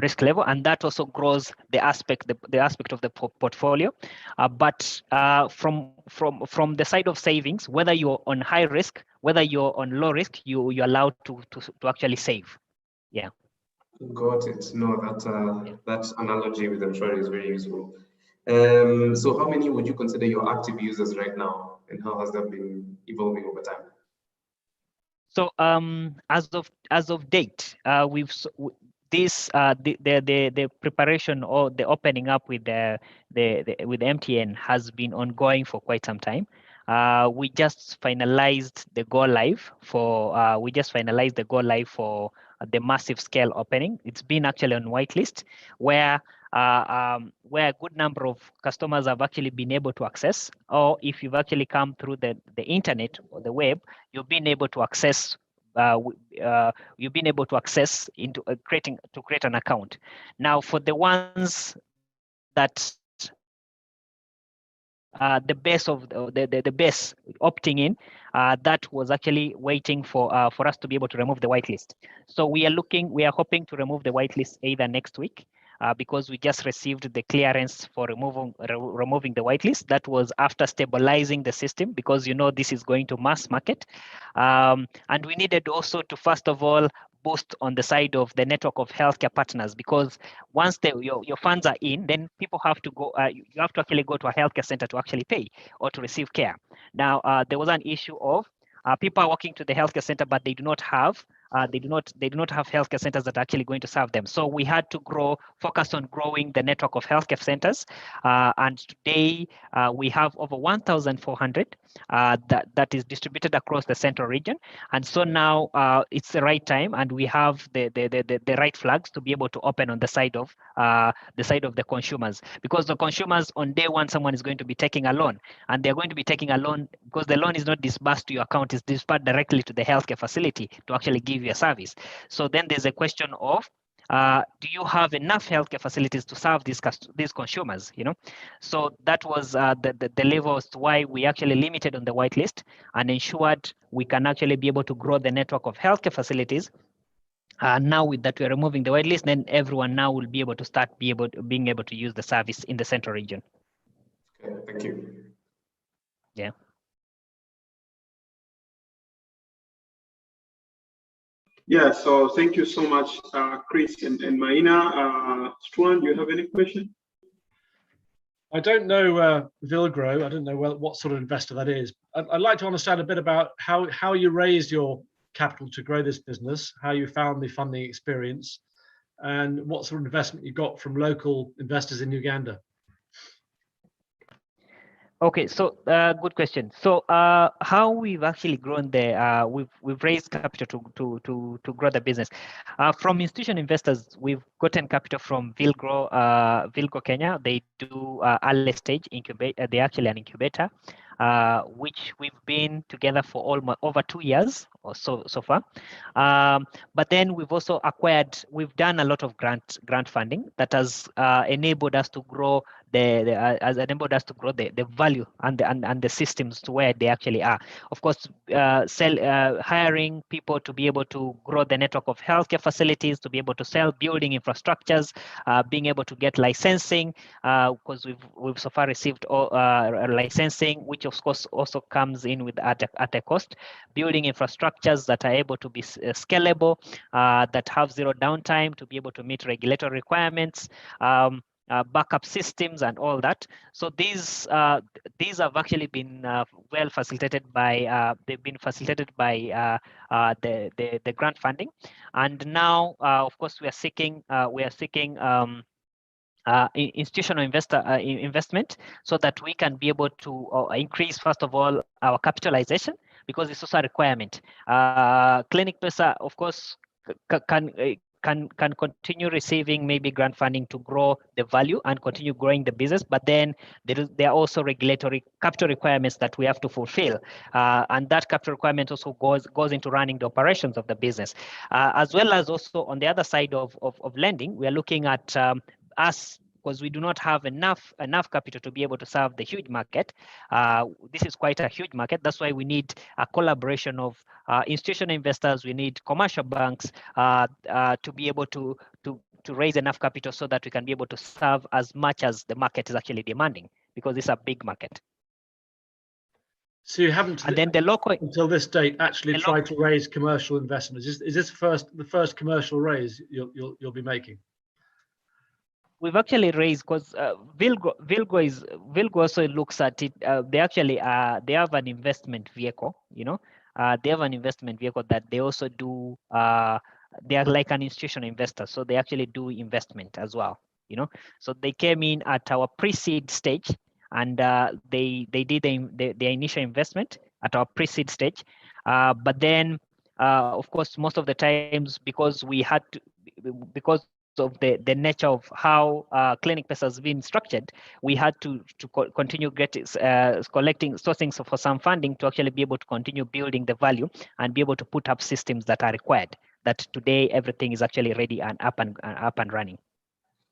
risk level, and that also grows the aspect of the portfolio. But from the side of savings, whether you're on high risk, whether you're on low risk, you're allowed to actually save. Yeah. Got it. No, that analogy with M-Shwari is very useful. So how many would you consider your active users right now, and how has that been evolving over time? So as of date, we've the preparation or the opening up with with MTN has been ongoing for quite some time. we just finalized the go live for the massive scale opening. It's been actually on whitelist where a good number of customers have actually been able to access, or if you've actually come through the internet or the web, you've been able to access into create an account. Now, for the ones that the base of the base opting in, that was actually waiting for us to be able to remove the whitelist. So we are hoping to remove the whitelist either next week, because we just received the clearance for removing the whitelist. That was after stabilizing the system, because this is going to mass market, and we needed also to first of all boost on the side of the network of healthcare partners, because once your funds are in, then people have to go. You have to actually go to a healthcare center to actually pay or to receive care. Now there was an issue of people are walking to the healthcare center, but they do not have healthcare centers that are actually going to serve them. So we had to focus on growing the network of healthcare centers. And today we have over 1,400 that is distributed across the central region. And so now it's the right time, and we have the right flags to be able to open on the side of the consumers, because the consumers on day one, someone is going to be taking a loan, and they're going to be taking a loan because the loan is not disbursed to your account, it's disbursed directly to the healthcare facility to actually give you a service. So then there's a question of do you have enough healthcare facilities to serve these consumers? So that was the level as to why we actually limited on the whitelist and ensured we can actually be able to grow the network of healthcare facilities. Now with that, we're removing the whitelist, then everyone now will be able to start being able to use the service in the central region. Okay, thank you. Yeah. Yeah, so thank you so much, Chris and Maina. Stuan, do you have any question? I don't know Vilgro. I don't know what sort of investor that is. I'd like to understand a bit about how you raised your capital to grow this business, how you found the funding experience, and what sort of investment you got from local investors in Uganda. Okay, so good question. So how we've actually grown we've raised capital to grow the business. From institutional investors, we've gotten capital from Vilgro Kenya. They do early stage incubator. They're actually an incubator, which we've been together for almost over 2 years or so far. But then we've also we've done a lot of grant funding that has enabled us to grow the value and the systems to where they actually are. Of course, hiring people to be able to grow the network of healthcare facilities, to be able to sell building infrastructures, being able to get licensing, because we've so far received licensing, which of course also comes in with at a cost. Building infrastructures that are able to be scalable, that have zero downtime, to be able to meet regulatory requirements. Backup systems and all that. So these have actually been well facilitated by they've been facilitated by the grant funding, and now of course we are seeking institutional investment, so that we can be able to increase, first of all, our capitalization, because it's also a requirement. Clinic Pesa, of course, can continue receiving maybe grant funding to grow the value and continue growing the business, but then there are also regulatory capital requirements that we have to fulfill, and that capital requirement also goes into running the operations of the business, as well as also on the other side of lending. We are looking at us, because we do not have enough capital to be able to serve the huge market. This is quite a huge market. That's why we need a collaboration of institutional investors. We need commercial banks to be able to raise enough capital so that we can be able to serve as much as the market is actually demanding, because it's a big market. So you haven't, and then the local, until this date, actually tried to raise commercial investment. Is this the first commercial raise you'll be making? We've actually raised, because Vilgro also looks at it. They actually they have an investment vehicle. They have an investment vehicle that they also do. They are like an institutional investor, so they actually do investment as well. So they came in at our pre-seed stage, and they did the initial investment at our pre-seed stage. But then, of course, most of the times, because we had to, because of the nature of how Clinic Pesa has been structured, we had to continue collecting, sourcing for some funding to actually be able to continue building the value and be able to put up systems that are required. That today everything is actually ready and up and running.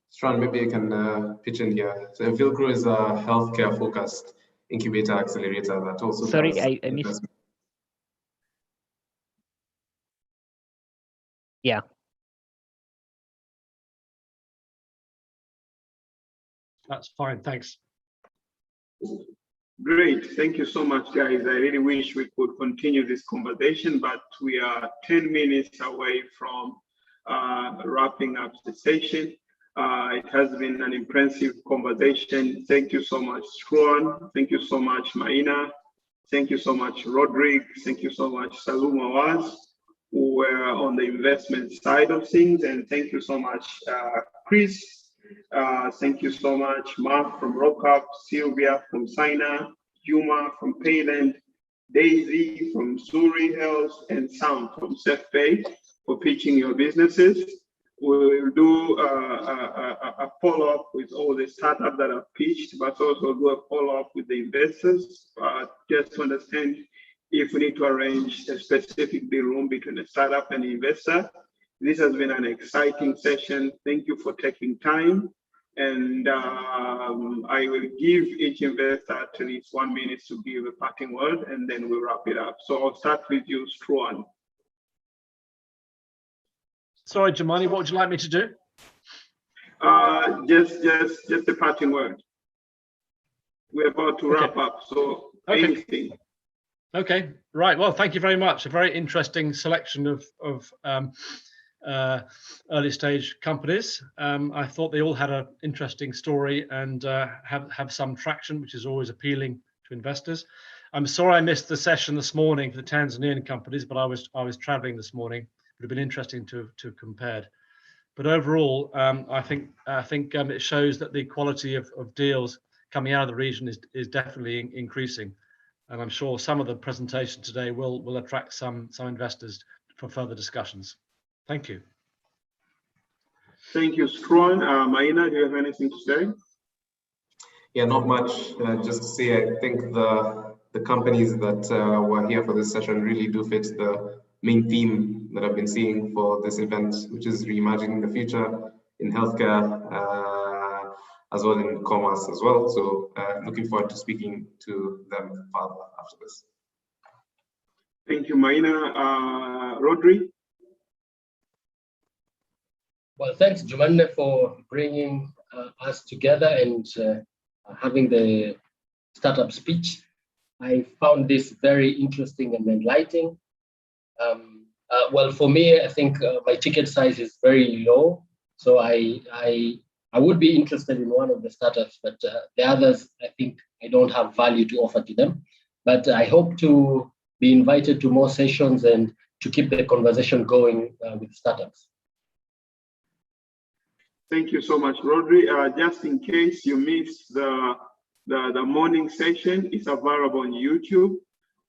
Strawn, maybe I can pitch in here. So Vilcro is a healthcare focused incubator accelerator that also Sorry, does I missed. Yeah. That's fine, thanks. Great, thank you so much, guys. I really wish we could continue this conversation, but we are 10 minutes away from wrapping up the session. It has been an impressive conversation. Thank you so much, Strawn. Thank you so much, Maina. Thank you so much, Rodrigue. Thank you so much, Salum Awaz, who were on the investment side of things. And thank you so much, Chris. Thank you so much, Mark from Rockup, Sylvia from Sina, Juma from Payland, Daisy from Zuri Health, and Sam from SafePay for pitching your businesses. We will do a follow-up with all the startups that are pitched, but also do a follow-up with the investors, just to understand if we need to arrange a specific room between a startup and investor. This has been an exciting session. Thank you for taking time. And I will give each investor at least 1 minute to give a parting word, and then we'll wrap it up. So I'll start with you, Strawn. Sorry, Jumani, what would you like me to do? Just a parting word. We're about to wrap up, so anything. Okay, right. Well, thank you very much. A very interesting selection of early stage companies. I thought they all had an interesting story and have some traction, which is always appealing to investors. I'm sorry I missed the session this morning for the Tanzanian companies, but I was traveling this morning. It would have been interesting to compared. But overall, I think it shows that the quality of deals coming out of the region is definitely increasing. And I'm sure some of the presentation today will attract some investors for further discussions. Thank you. Thank you, Strawn. Maina, do you have anything to say? Yeah, not much. Just to say, I think the companies that were here for this session really do fit the main theme that I've been seeing for this event, which is reimagining the future in healthcare, as well in commerce as well. So looking forward to speaking to them further after this. Thank you, Maina. Rodri? Well, thanks, Jumanne, for bringing us together and having the startup speech. I found this very interesting and enlightening. Well, for me, I think my ticket size is very low, so I would be interested in one of the startups, but the others, I think I don't have value to offer to them. But I hope to be invited to more sessions and to keep the conversation going with startups. Thank you so much, Rodri. Just in case you missed the morning session, it's available on YouTube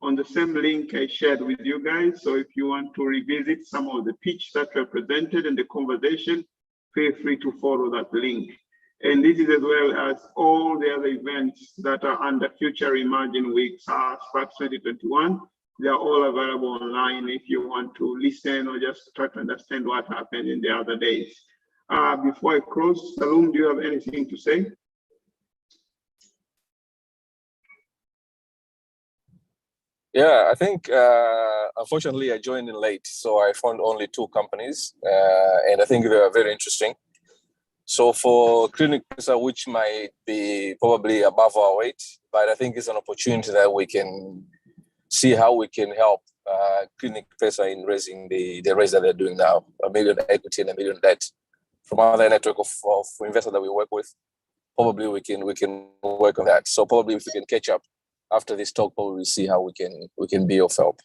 on the same link I shared with you guys. So if you want to revisit some of the pitch that were presented in the conversation, feel free to follow that link. And this is as well as all the other events that are under Future Imagine Week, SARS 2021. They are all available online if you want to listen or just try to understand what happened in the other days. Before I close, Salum, do you have anything to say? Yeah, I think unfortunately I joined in late, so I found only 2 companies, and I think they are very interesting. So for Clinic Pesa, which might be probably above our weight, but I think it's an opportunity that we can see how we can help Clinic Pesa in raising the raise that they're doing now, $1 million equity and $1 million debt from other network of investors that we work with. Probably we can work on that. So probably if we can catch up after this talk, probably we'll see how we can be of help.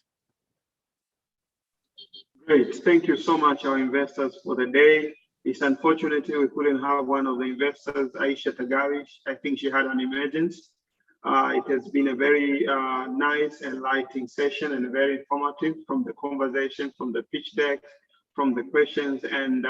Great, thank you so much, our investors, for the day. It's unfortunate we couldn't have one of the investors, Aisha Tagari. I think she had an emergency. It has been a very nice, enlightening session and very informative from the conversation, from the pitch deck, from the questions, and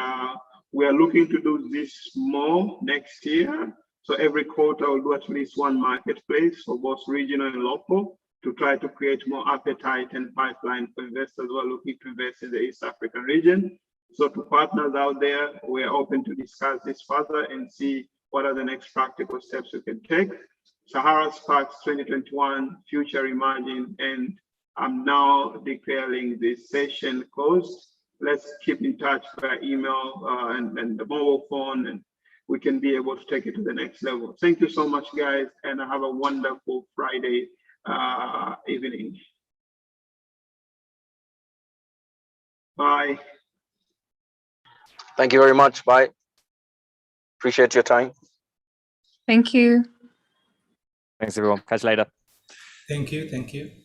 we are looking to do this more next year. So every quarter we'll do at least one marketplace for both regional and local to try to create more appetite and pipeline for investors who are looking to invest in the East African region. So to partners out there, we are open to discuss this further and see what are the next practical steps we can take. Sahara Sparks 2021 Future Imagine, and I'm now declaring this session closed. Let's keep in touch via email and the mobile phone, and we can be able to take it to the next level. Thank you so much, guys, and have a wonderful Friday evening. Bye. Thank you very much. Bye. Appreciate your time. Thank you. Thanks, everyone. Catch you later. Thank you. Thank you.